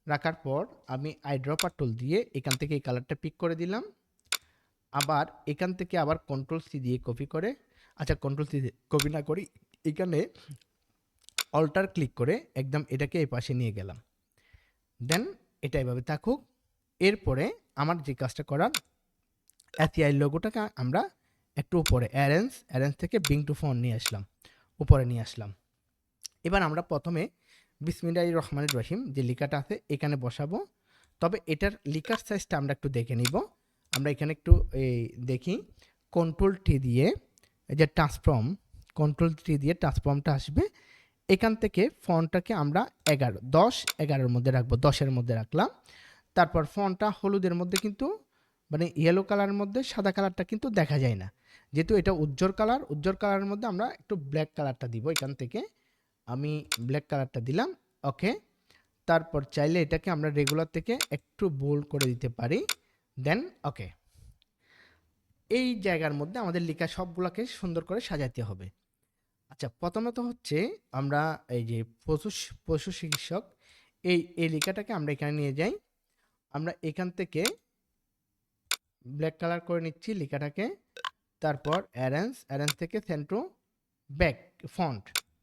রাখার পর আমি আইড্রপার টুল দিয়ে এখান থেকে এই কালারটা পিক করে দিলাম। আবার এখান থেকে আবার কন্ট্রোল সি দিয়ে কপি করে, আচ্ছা কন্ট্রোল সি কপি না করি, এখানে অল্টার ক্লিক করে একদম এটাকে এই পাশে নিয়ে গেলাম। দেন এটা এভাবে থাকুক। এরপরে আমার যে কাজটা করার, এসিআই লোগোটাকে আমরা একটু উপরে অ্যারেঞ্জ, অ্যারেঞ্জ থেকে বিং টু ফন্ট নিয়ে আসলাম, উপরে নিয়ে আসলাম। এবার আমরা প্রথমে বিসমিল্লাহির রহমানির রহিম যে লেখাটা আছে এখানে বসাবো। তবে এটার লেখার সাইজটা আমরা একটু দেখে নিব। আমরা এখানে একটু দেখি, কন্ট্রোল টি দিয়ে এই যে ট্রান্সফর্ম, কন্ট্রোল টি দিয়ে ট্রান্সফর্মটা আসবে। এখান থেকে ফন্টটাকে আমরা 11-10-11-এর মধ্যে রাখবো, 10-এর মধ্যে রাখলাম। তারপর ফন্টটা হলুদের মধ্যে কিন্তু মানে ইয়েলো কালারের মধ্যে সাদা কালারটা কিন্তু দেখা যায় না, যেহেতু এটা উজ্জ্বল কালার। উজ্জ্বল কালারের মধ্যে আমরা একটু ব্ল্যাক কালারটা দিব, এখান থেকে আমি ব্ল্যাক কালারটা দিলাম। ওকে, তারপর চাইলে এটাকে আমরা রেগুলার থেকে একটু বোল্ড করে দিতে পারি। দেন ওকে, এই জায়গার মধ্যে আমাদের লেখা সবগুলোকে সুন্দর করে সাজাতে হবে। আচ্ছা, প্রথমত হচ্ছে আমরা এই যে পশু চিকিৎসক, এই লেখাটাকে আমরা এখানে নিয়ে যাই। আমরা এখান থেকে ব্ল্যাক কালার করে নিচ্ছি লেখাটাকে। তারপর অ্যারেঞ্জ, অ্যারেঞ্জ থেকে সেন্ড টু ব্যাক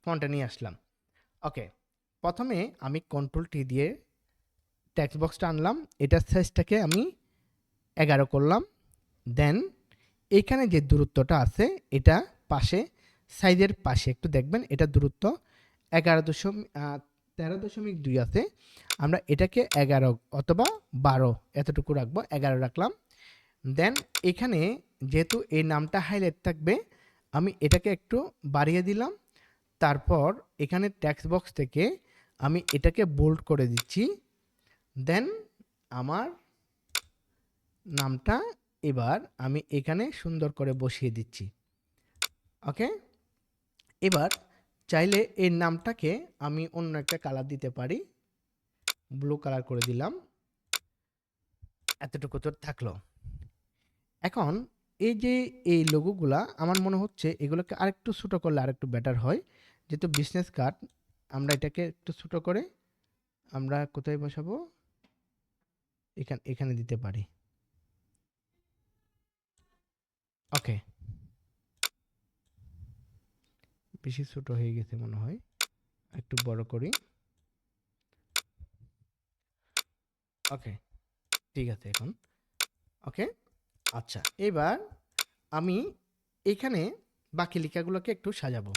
ফন্টে নিয়ে আসলাম। ওকে, প্রথমে আমি কন্ট্রোল টি দিয়ে টেক্সট বক্সটা আনলাম, এটার সাইজটাকে আমি 11 করলাম। দেন এইখানে যে দূরত্বটা আছে এটা পাশে, সাইজের পাশে একটু দেখবেন, এটা দূরত্ব 13.2 আছে। আমরা এটাকে 11 অথবা 12 এতটুকু রাখবো, 11 রাখলাম। দেন এখানে যেহেতু এই নামটা হাইলাইট থাকবে, আমি এটাকে একটু বাড়িয়ে দিলাম। তারপর এখানে টেক্সট বক্স থেকে আমি এটাকে বোল্ড করে দিচ্ছি। দেন আমার নামটা এবার আমি এখানে সুন্দর করে বসিয়ে দিচ্ছি। ওকে, এবার চাইলে এই নামটাকে আমি অন্য একটা কালার দিতে পারি, ব্লু কালার করে দিলাম। এতটুকু তো থাকলো। এখন এই যে এই লোগোগুলা আমার মনে হচ্ছে এগুলোকে আরেকটু ছোটো করলে আরেকটু বেটার হয়, যেহেতু বিজনেস কার্ড। আমরা এটাকে একটু ছোটো করে আমরা কোথায় বসাবো? এখানে দিতে পারি। ওকে, বেশি ছোট হয়ে গেছে মনে হয়, একটু বড় করি। ওকে, ঠিক আছে এখন। ওকে, আচ্ছা, এবার আমি এখানে বাকি লেখাগুলোকে একটু সাজাবো।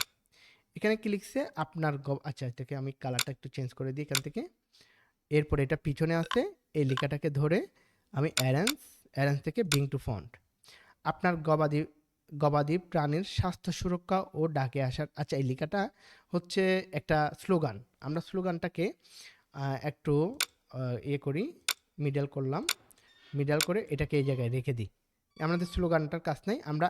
এখানে কি লিখছে আপনার আচ্ছা, এটাকে আমি কালারটা একটু চেঞ্জ করে দিই এখান থেকে। এরপরে এটা পিছনে আছে, এই লেখাটাকে ধরে আমি অ্যারেঞ্জ থেকে ব্রিং টু ফন্ট। আপনার গবাদি গবাদি প্রাণীর স্বাস্থ্য সুরক্ষা ও ডাকে আসার, আচ্ছা এই লেখাটা হচ্ছে একটা স্লোগান। আমরা স্লোগানটাকে একটু ইয়ে করি, মিডল করলাম, মিডল করে এটাকে এই জায়গায় রেখে দিই। আমাদের স্লোগানটার কাজ নেই, আমরা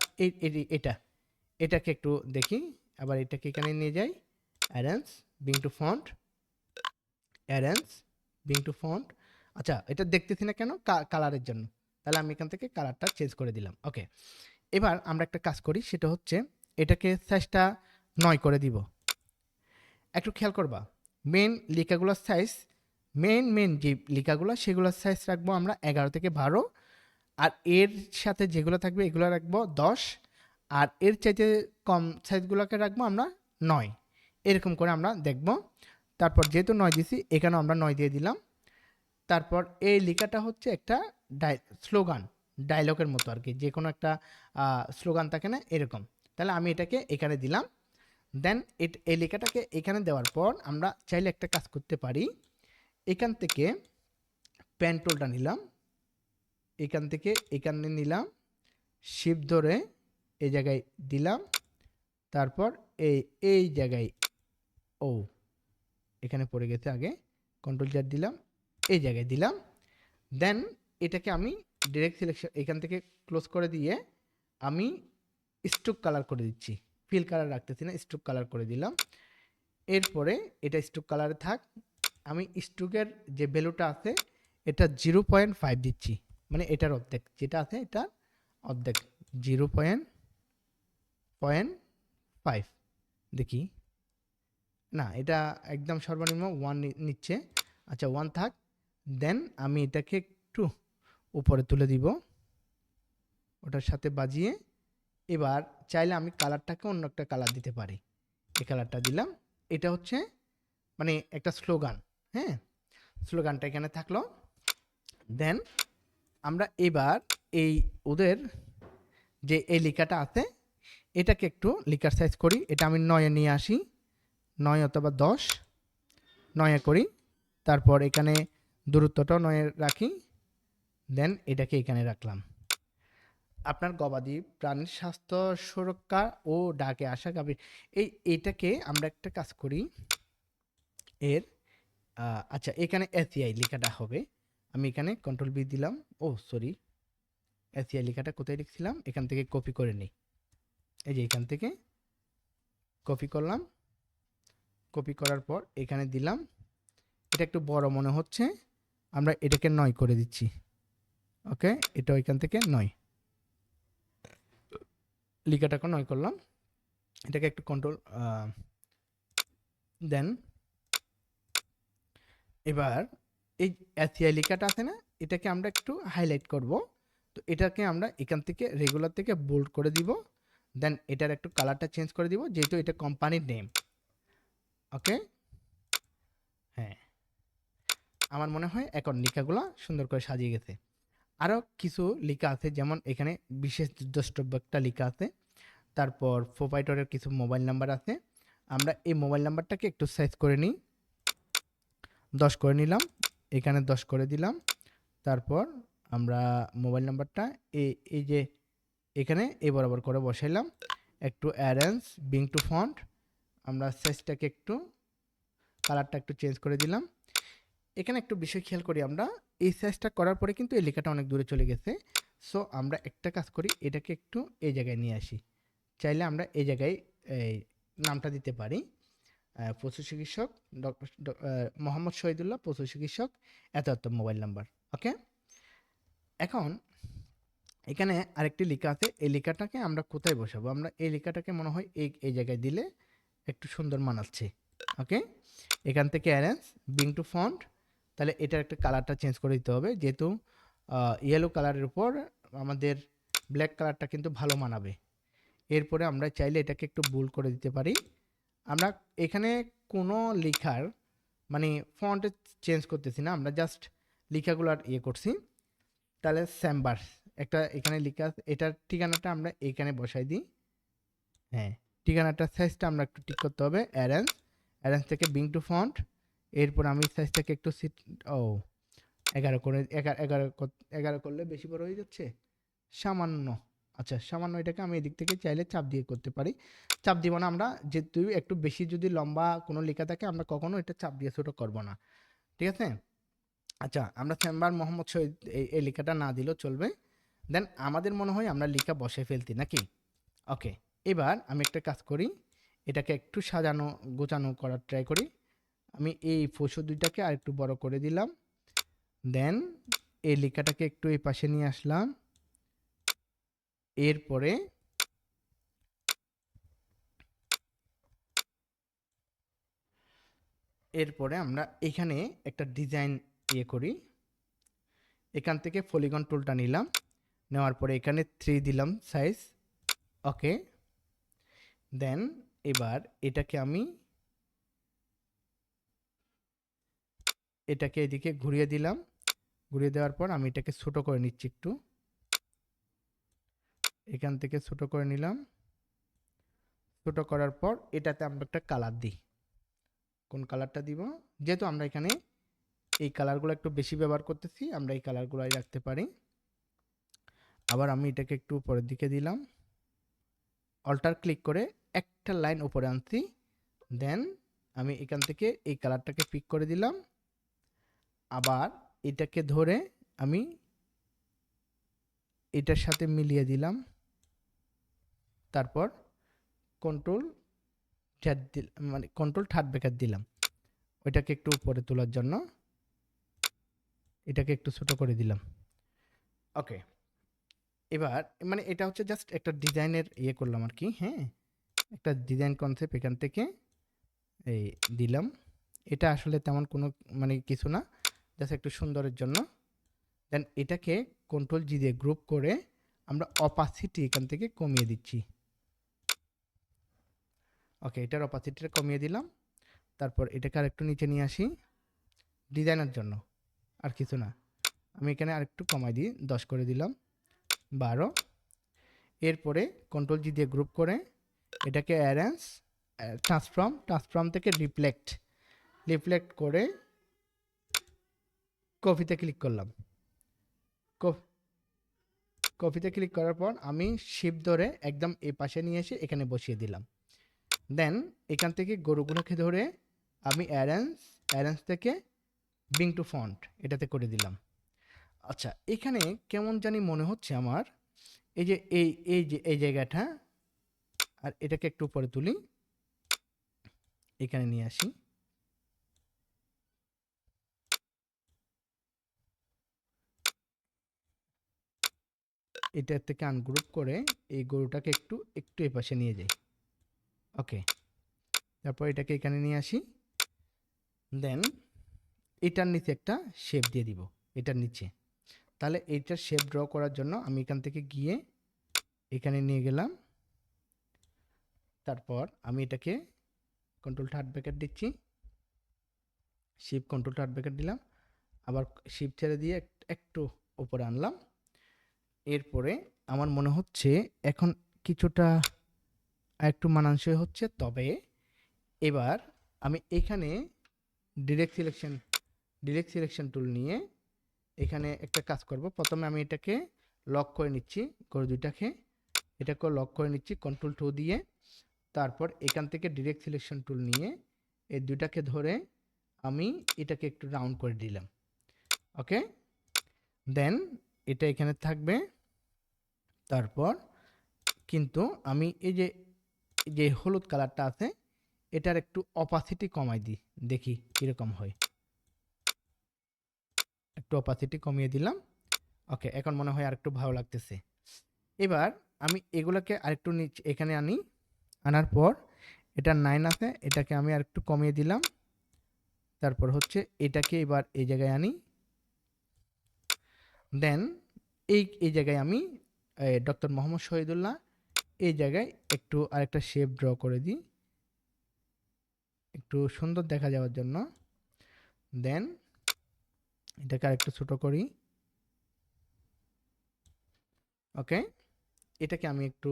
এটাকে একটু দেখি। আবার এটাকে এখানে নিয়ে যাই, arrange bring to font, arrange bring to font. আচ্ছা, এটা দেখতেছি না কেন? কালারের জন্য। তাহলে আমি এখান থেকে কালারটা চেঞ্জ করে দিলাম। ওকে, এবার আমরা একটা কাজ করি, সেটা হচ্ছে এটাকে সাইজটা 9 করে দিব। একটু খেয়াল করবা, মেন লেখাগুলোর সাইজ, মেন যে লেখাগুলো সেগুলোর সাইজ রাখবো আমরা 11 থেকে 12, আর এর সাথে যেগুলো থাকবে এগুলো রাখবো 10, আর এর চাইতে কম সাইজগুলোকে রাখবো আমরা 9। এরকম করে আমরা দেখব। তারপর যেহেতু 9 দিছি, এখানেও আমরা 9 দিয়ে দিলাম। তারপর এই লেখাটা হচ্ছে একটা স্লোগান, ডায়লগের মতো আর কি, যে কোনো একটা স্লোগান থাকে না এরকম। তাহলে আমি এটাকে এখানে দিলাম। দেন এই লেখাটাকে এখানে দেওয়ার পর আমরা চাইলে একটা কাজ করতে পারি। এখান থেকে পেন টুলটা নিলাম, এখান থেকে এখানে নিলাম, শিফট ধরে এই জায়গায় দিলাম, তারপর এই জায়গায়, ও এখানে পড়ে গেছে আগে, কন্ট্রোল জেড দিলাম, এই জায়গায় দিলাম। দেন এটাকে আমি ডিরেক্ট সিলেকশন এখান থেকে ক্লোজ করে দিয়ে আমি স্ট্রোক কালার করে দিচ্ছি। ফিল কালার রাখতেছি না, স্ট্রোক কালার করে দিলাম। এরপরে এটা স্ট্রোক কালারে থাক। আমি স্ট্রোকের যে ভ্যালুটা আছে এটা 0.5 দিচ্ছি, মানে এটার অর্ধেক যেটা আছে এটা অর্ধেক, 0.5। দেখি, না এটা একদম সর্বনিম্ন 1 নিচ্ছে। আচ্ছা 1 থাক। দেন আমি এটাকে একটু উপরে তুলে দিব, ওটার সাথে বাজিয়ে। এবার চাইলে আমি কালারটাকে অন্য একটা কালার দিতে পারি, এই কালারটা দিলাম। এটা হচ্ছে মানে একটা স্লোগান, হ্যাঁ, স্লোগানটা এখানে থাকলো। দেন আমরা এবার এই ওদের যে এই লেখাটা আছে এটাকে একটু লেখার সাইজ করি, এটা আমি 9 নিয়ে আসি, 9 অথবা 10, 9 করি। তারপর এখানে দূরত্বটাও 9 রাখি। দেন এটাকে এখানে রাখলাম। আপনার গবাদি প্রাণীর স্বাস্থ্য সুরক্ষা ও ডাকে আসা গাভীর, এইটাকে আমরা একটা কাজ করি। এর আচ্ছা এখানে এসিআই লেখাটা হবে, আমি এখানে কন্ট্রোল বি দিলাম। ও সরি, এসিআই লেখাটা কোথায় লিখছিলাম, এখান থেকে কপি করে নিই। এই যে এখান থেকে কপি করলাম, কপি করার পর এখানে দিলাম। এটা একটু বড় মনে হচ্ছে, আমরা এটাকে 9 করে দিচ্ছি। ওকে, এটা ওইখান থেকে 9, লেখাটাকে 9 করলাম। এটাকে একটু কন্ট্রোল দেন। এবার এই এসিআই লেখাটা আছে না, এটাকে আমরা একটু হাইলাইট করব। তো এটাকে আমরা এখান থেকে রেগুলার থেকে বোল্ড করে দিব। দেন এটার একটু কালারটা চেঞ্জ করে দিব, যেহেতু এটা কোম্পানির নেম। ওকে, হ্যাঁ, আমার মনে হয় এখন লেখাগুলো সুন্দর করে সাজিয়ে গেছে। আরও কিছু লেখা আছে, যেমন এখানে বিশেষ দ্রষ্টব্য একটা লেখা আছে, তারপর প্রোপাইটরের কিছু মোবাইল নাম্বার আছে। আমরা এই মোবাইল নাম্বারটাকে একটু সাইজ করে নিই, 10 করে নিলাম, এখানে 10 করে দিলাম। তারপর আমরা মোবাইল নাম্বারটা এই যে এখানে এই বরাবর করে বসাইলাম। একটু অ্যারেঞ্জ ব্রিং টু ফন্ট, আমরা সাইজটাকে একটু, কালারটা একটু চেঞ্জ করে দিলাম। এখানে একটু বিষয় খেয়াল করি, আমরা এই সাইজটা করার পরে কিন্তু এই লেখাটা অনেক দূরে চলে গেছে। সো আমরা একটা কাজ করি, এটাকে একটু এই জায়গায় নিয়ে আসি। চাইলে আমরা এই জায়গায় এই নামটা দিতে পারি, পশু চিকিৎসক মোহাম্মদ শহীদুল্লাহ, পশু চিকিৎসক, এত মোবাইল নাম্বার। ওকে, এখন এখানে আরেকটি লেখা আছে, এই লেখাটাকে আমরা কোথায় বসাবো? আমরা এই লেখাটাকে মনে হয় এই জায়গায় দিলে একটু সুন্দর মানাচ্ছে। ওকে, এখান থেকে অ্যারেঞ্জ ব্রিং টু ফন্ট, তাহলে এটার একটা কালারটা চেঞ্জ করে দিতে হবে, যেহেতু ইয়েলো কালারের উপর আমাদের ব্ল্যাক কালারটা কিন্তু ভালো মানাবে। এরপরে আমরা চাইলে এটাকে একটু বোল্ড করে দিতে পারি। আমরা এখানে কোনো লেখার মানে ফন্ট চেঞ্জ করতেছি না, আমরা জাস্ট লেখাগুলো করছি। তাহলে স্যাম্বার একটা এখানে লেখা আছে, এটার ঠিকানাটা আমরা এখানে বসাই দিই। হ্যাঁ, ঠিকানাটার সাইজটা আমরা একটু ঠিক করতে হবে। অ্যারেঞ্জ থেকে ব্রিং টু ফন্ট, এরপর আমি সাইজটাকে একটু ও 11 করে 11 করলে বেশি বড় হয়ে যাচ্ছে সামান্য। আচ্ছা, সামান্য এটাকে আমি এদিক থেকে চাইলে চাপ দিয়ে করতে পারি। চাপ দিব না আমরা, যেহেতু একটু বেশি যদি লম্বা কোনো লেখা থাকে আমরা কখনো এটা চাপ দিয়ে ছোট করব না, ঠিক আছে? আচ্ছা, আমরা চেম্বার মোহাম্মদ শহীদ এই লেখাটা না দিলেও চলবে। দেন আমাদের মনে হয় আমরা লেখা বসে ফেলতি নাকি? ওকে, এবার আমি একটা কাজ করি, এটাকে একটু সাজানো গোছানো করার ট্রাই করি। আমি এই ফসল দুইটাকে আর একটু বড় করে দিলাম। দেন এই লেখাটাকে একটু এই পাশে নিয়ে আসলাম। এরপরে আমরা এখানে একটা ডিজাইন করি। এখান থেকে পলিগন টুলটা নিলাম, নেওয়ার পরে এখানে 3 দিলাম সাইজ। ওকে, দেন এবার এটাকে আমি এদিকে ঘুরিয়ে দিলাম। ঘুরিয়ে দেওয়ার পর আমি এটাকে ছোট করে নিচ্ছি একটু। এখান থেকে ছোট করে নিলাম। ছোট করার পর এটাতে আমরা একটা কালার দিই। কোন কালারটা দিব? যেহেতু আমরা এখানে এই কালারগুলো একটু বেশি ব্যবহার করতেছি, আমরা এই কালারগুলোই রাখতে পারি। আবার আমি এটাকে একটু উপরের দিকে দিলাম, অল্টার ক্লিক করে একটা লাইন উপরে আনছি। দেন আমি এখান থেকে এই কালারটাকে পিক করে দিলাম। আবার এটাকে ধরে আমি এটার সাথে মিলিয়ে দিলাম। তারপর কন্ট্রোল মানে কন্ট্রোল থার্ড ব্র্যাকেট দিলাম ওইটাকে একটু উপরে তোলার জন্য। এটাকে একটু ছোট করে দিলাম। ওকে, এবার মানে এটা হচ্ছে জাস্ট একটা ডিজাইনের করলাম আর কি। হ্যাঁ, একটা ডিজাইন কনসেপ্ট এখান থেকে এই দিলাম। এটা আসলে তেমন কোনো মানে কিছু না, জাস্ট একটু সুন্দরের জন্য। দেন এটাকে কন্ট্রোল জি দিয়ে গ্রুপ করে আমরা অপাসিটি এখান থেকে কমিয়ে দিচ্ছি। ওকে, এটার অপাসিটিটা কমিয়ে দিলাম। তারপর এটাকে আরেকটু নিচে নিয়ে আসি ডিজাইনের জন্য, আর কিছু না। আমি এখানে আরেকটু কমাই দিই, 10 করে দিলাম, 12। এরপরে কন্ট্রোল জি দিয়ে গ্রুপ করে এটাকে অ্যারেঞ্জ ট্রান্সফর্ম থেকে রিফ্লেক্ট করে কপিতে ক্লিক করলাম। কপিতে ক্লিক করার পর আমি শিফট ধরে একদম এই পাশে নিয়ে এসে এখানে বসিয়ে দিলাম। দেন এখান থেকে গরুগুলোকে ধরে আমি অ্যারেঞ্জ থেকে ব্রিং টু ফন্ট এটাতে করে দিলাম। আচ্ছা, এখানে কেমন জানি মনে হচ্ছে আমার, এই যে এই জায়গাটা, আর এটাকে একটু উপরে তুলি, এখানে নিয়ে আসি। এটার থেকে আনগ্রুপ করে এই গরুটাকে একটু এই পাশে নিয়ে যাই। ওকে, তারপর এটাকে এখানে নিয়ে আসি। দেন এটার নিচে একটা শেপ দিয়ে দিব, এটার নিচে। তাহলে এইটার শেপ ড্র করার জন্য আমি এখান থেকে গিয়ে এখানে নিয়ে গেলাম। তারপর আমি এটাকে কন্ট্রোল থার্ড ব্র্যাকেট দিচ্ছি, শিফট কন্ট্রোল থার্ড ব্র্যাকেট দিলাম, আবার শিফট ছেড়ে দিয়ে একটু উপরে আনলাম। এরপরে আমার মনে হচ্ছে এখন কিছুটা একটু মানানসই হচ্ছে। তবে এবার আমি এখানে ডিরেক্ট সিলেকশন টুল নিয়ে এখানে একটা কাজ করব। প্রথমে আমি এটাকে লক করে নিচ্ছি, গরু দুইটাকে এটাকে লক করে নিচ্ছি কন্ট্রোল 2 দিয়ে। তারপর এখান থেকে ডিরেক্ট সিলেকশন টুল নিয়ে এই দুইটাকে ধরে আমি এটাকে একটু রাউন্ড করে দিলাম। ওকে, দেন এটা এখানে থাকবে। তারপর কিন্তু আমি এই যে হলুদ কালারটা আছে এটার একটু অপাসিটি কমাই দিই, দেখি কীরকম হয়। একটু অপাসিটি কমিয়ে দিলাম। ওকে, এখন মনে হয় আরেকটু ভালো লাগতেছে। এবার আমি এগুলোকে আরেকটু নিচে এখানে আনি, আনার পর এটা 9 আছে, এটাকে আমি আর একটু কমিয়ে দিলাম। তারপর হচ্ছে এটাকে এবার এই জায়গায় আনি। দেন এই জায়গায় আমি ডক্টর মোহাম্মদ শহীদুল্লাহ এই জায়গায় একটু আরেকটা শেপ ড্র করে দিই, একটু সুন্দর দেখা যাওয়ার জন্য। দেন এটাকে আরেকটু ছোট করি। ওকে, এটাকে আমি একটু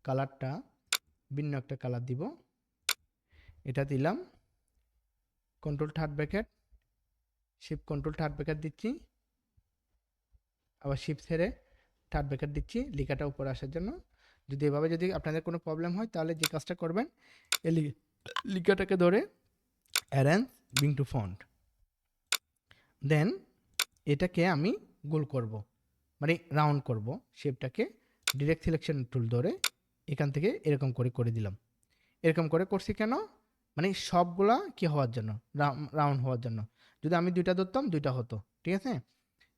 কালারটা ভিন্ন একটা কালার দিব। এটা দিলাম, control third bracket, shift control third bracket দিচ্ছি, আবার শিফট ছেড়ে থার্ড ব্র্যাকেট দিচ্ছি লেখাটা উপরে আসার জন্য। যদি এভাবে যদি আপনাদের কোনো প্রবলেম হয় তাহলে যে কাজটা করবেন, এই লেখাটাকে ধরে অ্যারেঞ্জ ব্রিং টু ফন্ট, দেন এটাকে আমি গোল করব, মানে রাউন্ড করব শেপটাকে। ডিরেক্ট সিলেকশন টুল ধরে এখান থেকে এরকম করে করে দিলাম। এরকম করে করছি কেন, মানে সবগুলা কি হওয়ার জন্য, রাউন্ড হওয়ার জন্য। যদি আমি দুইটা ধরতাম দুইটা হতো, ঠিক আছে।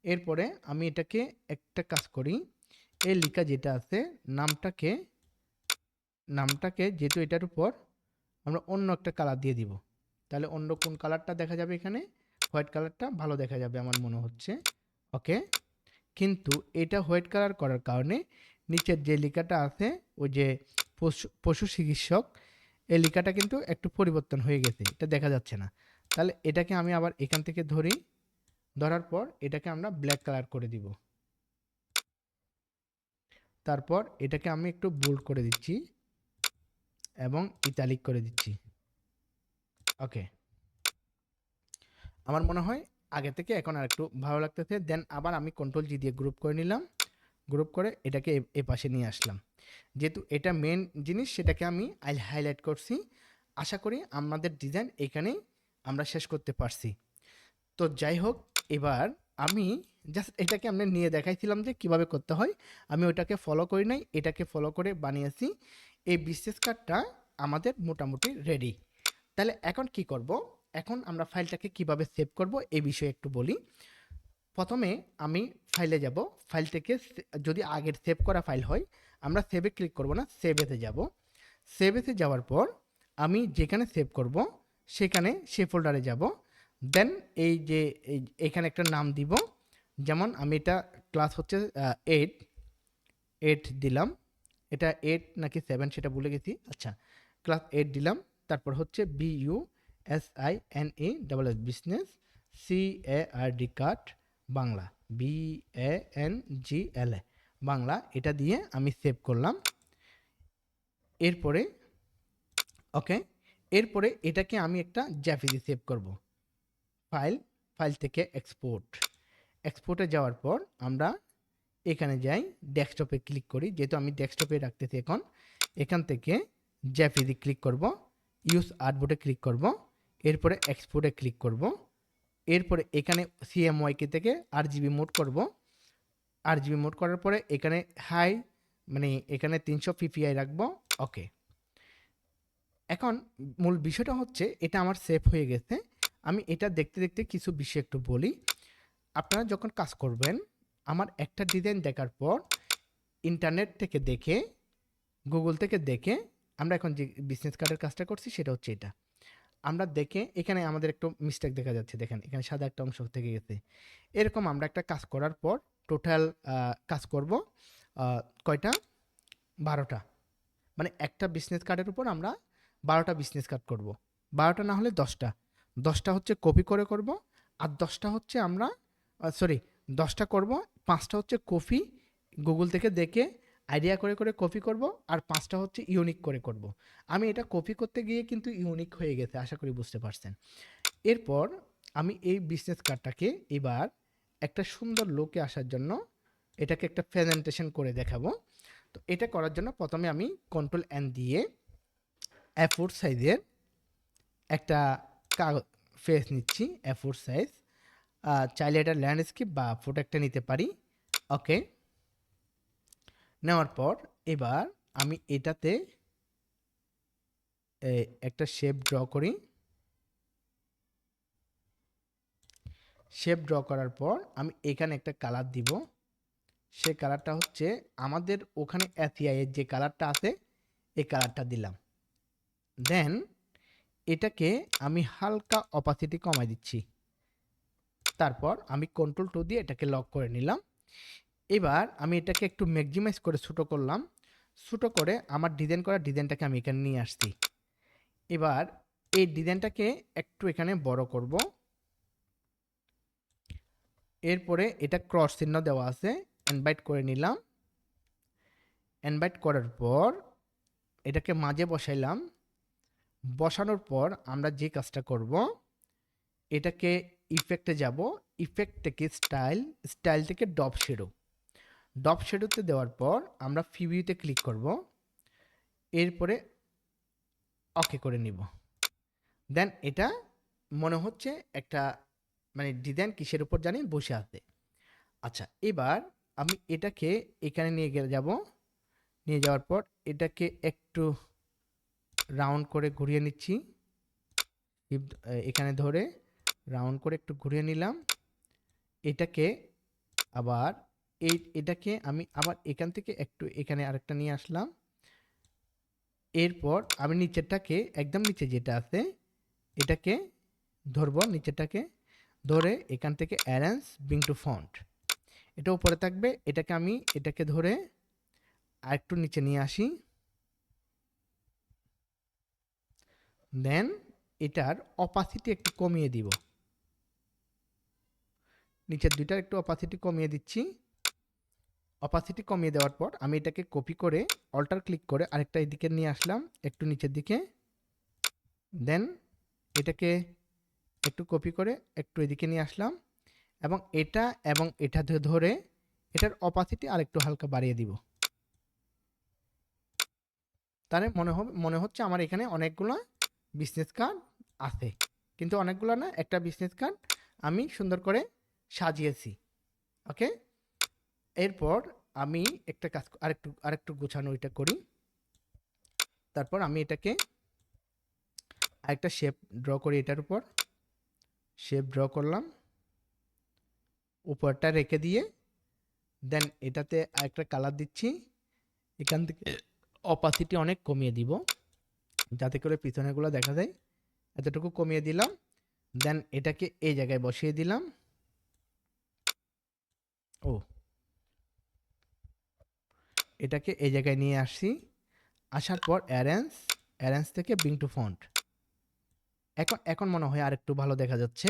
এরপরে আমি এটাকে একটা কাজ করি, এই লেখা যেটা আছে নামটাকে যেহেতু এটার উপর আমরা অন্য একটা কালার দিয়ে দিব, তাহলে অন্য কোন কালারটা দেখা যাবে, এখানে হোয়াইট কালারটা ভালো দেখা যাবে আমার মনে হচ্ছে। ওকে, কিন্তু এটা হোয়াইট কালার করার কারণে নিচের যে লেখাটা আছে ওই যে পশু চিকিৎসক, এই লেখাটা কিন্তু একটু পরিবর্তন হয়ে গেছে, এটা দেখা যাচ্ছে না। তাহলে এটাকে আমি আবার এখান থেকে ধরি, ধরার পর এটাকে আমরা ব্ল্যাক কালার করে দিব। তারপর এটাকে আমি একটু বোল্ড করে দিচ্ছি এবং ইতালিক করে দিচ্ছি। ওকে, আমার মনে হয় আগে থেকে এখন আর একটু ভালো লাগতেছে। দেন আবার আমি কন্ট্রোল জি দিয়ে গ্রুপ করে নিলাম, গ্রুপ করে এটাকে এ পাশে নিয়ে আসলাম। যেহেতু এটা মেন জিনিস সেটাকে আমি হাইলাইট করছি। আশা করি আমাদের ডিজাইন এখানেই আমরা শেষ করতে পারছি। তো যাই হোক, এবার আমি জাস্ট এটাকে আমরা নিয়ে দেখাইছিলাম যে কিভাবে করতে হয়। আমি ওইটাকে ফলো করি নাই, এটাকে ফলো করে বানিয়েছি। এই বিজনেস কার্ডটা আমাদের মোটামুটি রেডি। তাহলে এখন কি করব, এখন আমরা ফাইলটাকে কিভাবে সেভ করব এই বিষয়ে একটু বলি। প্রথমে আমি ফাইলে যাব, ফাইল থেকে যদি আগের সেভ করা ফাইল হয় আমরা সেভে ক্লিক করব না, সেভেতে যাব। সেভেতে যাওয়ার পর আমি যেখানে সেভ করব সেখানে সে ফোল্ডারে যাব। দেন এই যে এখানে একটা নাম দিব, যেমন আমি এটা ক্লাস হচ্ছে 8 8 দিলাম। এটা 8 নাকি 7 সেটা ভুলে গেছি। আচ্ছা, ক্লাস 8 দিলাম। তারপর হচ্ছে BUSINE business, CARD card Bangla, BANGLA Bangla, এটা দিয়ে আমি সেভ করলাম। এরপরে ওকে, এরপরে এটাকে আমি একটা জ্যাপিজি সেভ করব। ফাইল, ফাইল থেকে এক্সপোর্টে যাওয়ার পর আমরা এখানে যাই, ডেস্কটপে ক্লিক করি, যেহেতু আমি ডেস্কটপে রাখতেছি এখন। এখান থেকে জ্যাপিজি ক্লিক করব, ইউজ আর্টবোর্ডে ক্লিক করব, এরপরে এক্সপোর্টে ক্লিক করব। এরপরে এখানে CMYK থেকে RGB মোড করব। RGB মোড করার পরে এখানে হাই, মানে এখানে 300 PPI রাখবো। ওকে, এখন মূল বিষয়টা হচ্ছে এটা আমার সেভ হয়ে গেছে। আমি এটা দেখতে দেখতে কিছু বিষয় একটু বলি। আপনারা যখন কাজ করবেন, আমার একটা ডিজাইন দেখার পর ইন্টারনেট থেকে দেখে, গুগল থেকে দেখে, আমরা এখন যে বিজনেস কার্ডের কাজটা করছি সেটা হচ্ছে এটা। আমরা দেখে এখানে আমাদের একটু মিস্টেক দেখা যাচ্ছে, দেখেন এখানে সাদা একটা অংশ থেকে গেছে। এরকম আমরা একটা কাজ করার পর টোটাল কাজ করব কয়টা, 12টা। মানে একটা বিজনেস কার্ডের উপর আমরা 12টা বিজনেস কার্ড করব। 12টা না হলে 10টা, 10টা হচ্ছে কপি করে করব, আর 10টা হচ্ছে আমরা সরি 10টা করব, 5টা হচ্ছে কপি গুগল থেকে দেখে আইডিয়া করে করে কপি করব, আর 5টা হচ্ছে ইউনিক করে করব। আমি এটা কপি করতে গিয়ে কিন্তু ইউনিক হয়ে গেছে, আশা করি বুঝতে পারছেন। এরপর আমি এই বিজনেস কার্ডটাকে এবার একটা সুন্দর লুকে আসার জন্য এটাকে একটা প্রেজেন্টেশন করে দেখাবো। তো এটা করার জন্য প্রথমে আমি কন্ট্রোল এন দিয়ে A4 সাইজের একটা ফেস নিচ্ছি, A4 সাইজ। চাইলে এটা ল্যান্ডস্কেপ বা ফটো একটা নিতে পারি। ওকে, নেওয়ার পর এবার আমি এটাতে একটা শেপ ড্র করি। শেপ ড্র করার পর আমি এখানে একটা কালার দিব। সে কালারটা হচ্ছে আমাদের ওখানে এসিআই এর যে কালারটা আছে এই কালারটা দিলাম। দেন এটাকে আমি হালকা অপাসিটি কমাই দিচ্ছি। তারপর আমি কন্ট্রোল টু দিয়ে এটাকে লক করে নিলাম। এবার আমি এটাকে একটু ম্যাক্সিমাইজ করে ছোটো করলাম। ছোটো করে আমার ডিজাইন করা ডিজাইনটাকে আমি এখানে নিয়ে আসছি। এবার এই ডিজাইনটাকে একটু এখানে বড় করব। এরপরে এটা ক্রস চিহ্ন দেওয়া আছে, ইনভাইট করে নিলাম। ইনভাইট করার পর এটাকে মাঝে বসাইলাম। বসানোর পর আমরা যে কাজটা করব, এটাকে ইফেক্টে যাব। ইফেক্ট থেকে স্টাইল, স্টাইল থেকে ডপ শেডো, ডপ শেডোতে দেওয়ার পর আমরা প্রিভিউতে ক্লিক করব। এরপরে ওকে করে নিব। দেন এটা মনে হচ্ছে একটা মানে ডিজাইন কিসের উপর জানি বসে আছে। আচ্ছা, এবার আমি এটাকে এখানে নিয়ে যাব। নিয়ে যাওয়ার পর এটাকে একটু রাউন্ড করে ঘুরিয়ে নিচ্ছি। এখানে ধরে রাউন্ড করে একটু ঘুরিয়ে নিলাম। এটাকে আবার এটাকে আমি আবার এখান থেকে একটু এখানে আরেকটা নিয়ে আসলাম। এরপর আমি নিচেরটাকে একদম নিচে যেটা আছে এটাকে ধরবো, নিচেরটাকে ধরে এখান থেকে অ্যারেঞ্জ ব্রিং টু ফন্ট, এটা উপরে থাকবে। এটাকে আমি এটাকে ধরে আরেকটু নিচে নিয়ে আসি। দেন এটার অপাসিটি একটু কমিয়ে দিব। নিচের দুইটার একটু অপাসিটি কমিয়ে দিচ্ছি। অপাসিটি কমিয়ে দেওয়ার পর আমি এটাকে কপি করে অল্টার ক্লিক করে আরেকটা এদিকে নিয়ে আসলাম একটু নিচের দিকে। দেন এটাকে একটু কপি করে একটু এদিকে নিয়ে আসলাম এবং এটা ধরে এটার অপাসিটি আর একটু হালকা বাড়িয়ে দিব। তাহলে মনে হচ্ছে আমার এখানে অনেকগুলো বিজনেস কার্ড আছে, কিন্তু অনেকগুলো না, একটা বিজনেস কার্ড আমি সুন্দর করে সাজিয়েছি। ওকে, এরপর আমি একটা কাজ আরেকটু গোছানো এটা করি। তারপর আমি এটাকে আরেকটা শেপ ড্র করি। এটার উপর শেপ ড্র করলাম, উপরটা রেখে দিয়ে দেন এটাতে আরেকটা কালার দিচ্ছি। এখান থেকে অপাসিটি অনেক কমিয়ে দিব যাতে করে পিছনেরগুলো দেখা যায়, এতটুকু কমিয়ে দিলাম। দেন এটাকে এই জায়গায় বসিয়ে দিলাম। এটাকে এই জায়গায় নিয়ে আসছি। আসার পর অ্যারেঞ্জ থেকে ব্রিং টু ফন্ট। এখন মনে হয় আর একটু ভালো দেখা যাচ্ছে,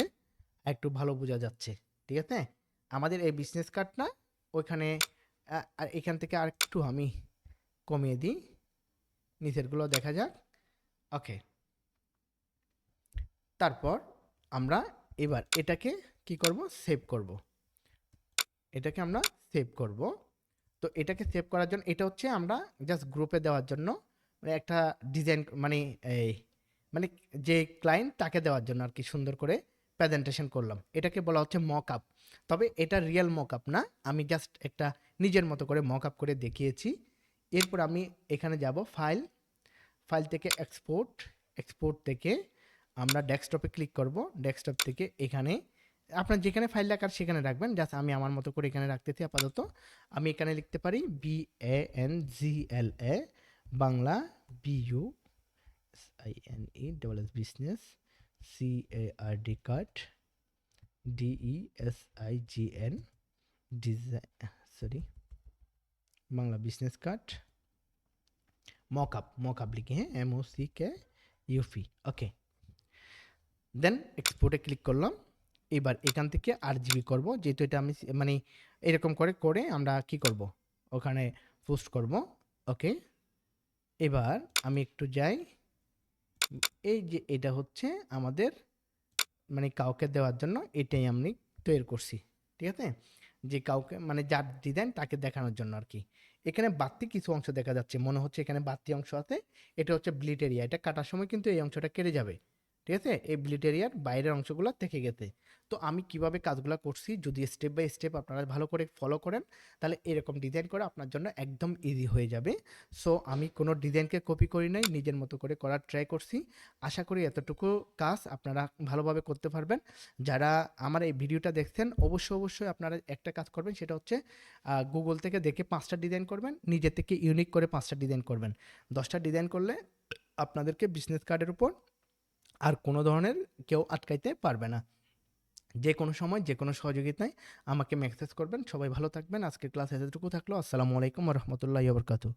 একটু ভালো বোঝা যাচ্ছে। ঠিক আছে, আমাদের এই বিজনেস কার্ডটা ওইখানে আর এখান থেকে আর একটু আমি কমিয়ে দিই, নিচেরগুলো দেখা যাক। ওকে, তারপর আমরা এবার এটাকে কি করব, সেভ করব। এটাকে আমরা সেভ করব। তো এটাকে সেভ করার জন্য এটা হচ্ছে আমরা জাস্ট গ্রুপে দেওয়ার জন্য মানে একটা ডিজাইন এই মানে যে ক্লায়েন্ট তাকে দেওয়ার জন্য আর কি সুন্দর করে প্রেজেন্টেশন করলাম। এটাকে বলা হচ্ছে মক আপ। তবে এটা রিয়েল মক আপ না, আমি জাস্ট একটা নিজের মতো করে মক আপ করে দেখিয়েছি। এরপর আমি এখানে যাব ফাইল থেকে এক্সপোর্ট থেকে আমরা ডেস্কটপে ক্লিক করব। ডেস্কটপ থেকে এখানে আপনার যেখানে ফাইল রাখার সেখানে রাখবেন। জাস্ট আমি আমার মতো করে এখানে রাখতেছি আপাতত। আমি এখানে লিখতে পারি BANGLA Bangla, BUSINE business, CARD card, DESIGN Bangla business card, mockup লিখে, হ্যাঁ, MOCKUP। ওকে, দেন এক্সপোর্টে ক্লিক করলাম। এবার এখান থেকে RGB করব, যেহেতু এটা আমি মানে এরকম করে আমরা কি করব, ওখানে পোস্ট করব। ওকে, এবার আমি একটু যাই। এই যে এটা হচ্ছে আমাদের মানে কাউকে দেওয়ার জন্য এটাই আমি তৈরি করছি। ঠিক আছে, যে কাউকে মানে যার ডিজাইন তাকে দেখানোর জন্য আর কি। এখানে বাড়তি কিছু অংশ দেখা যাচ্ছে, মনে হচ্ছে এখানে বাড়তি অংশ আছে। এটা হচ্ছে ব্লিট এরিয়া, এটা কাটার সময় কিন্তু এই অংশটা কেটে যাবে। ঠিক আছে? এই ব্লিড এরিয়ার বাইরের অংশগুলো থেকে গেছে। তো আমি কিভাবে কাজগুলো করছি যদি স্টেপ বাই স্টেপ আপনারা ভালো করে ফলো করেন, তাহলে এরকম ডিজাইন করা আপনার জন্য একদম ইজি হয়ে যাবে। সো আমি কোনো ডিজাইনকে কপি করি নাই, নিজের মতো করে করার ট্রাই করছি। আশা করি এতটুকু কাজ আপনারা ভালোভাবে করতে পারবেন। যারা আমার এই ভিডিওটা দেখছেন অবশ্যই আপনারা একটা কাজ করবেন, সেটা হচ্ছে গুগল থেকে দেখে 5টা ডিজাইন করবেন, নিজে থেকে ইউনিক করে 5টা ডিজাইন করবেন। 10টা ডিজাইন করলে আপনাদেরকে বিজনেস কার্ডের উপর আর কোনো ধরনের কেউ আটকাইতে পারবে না। যে কোনো সময় যে কোনো সহযোগিতায় আমাকে মেসেজ করবেন। সবাই ভালো থাকবেন। আজকের ক্লাস এতটুকু থাকলো। আসসালামু আলাইকুম ওয়া রাহমাতুল্লাহি ওয়া বারাকাতুহু।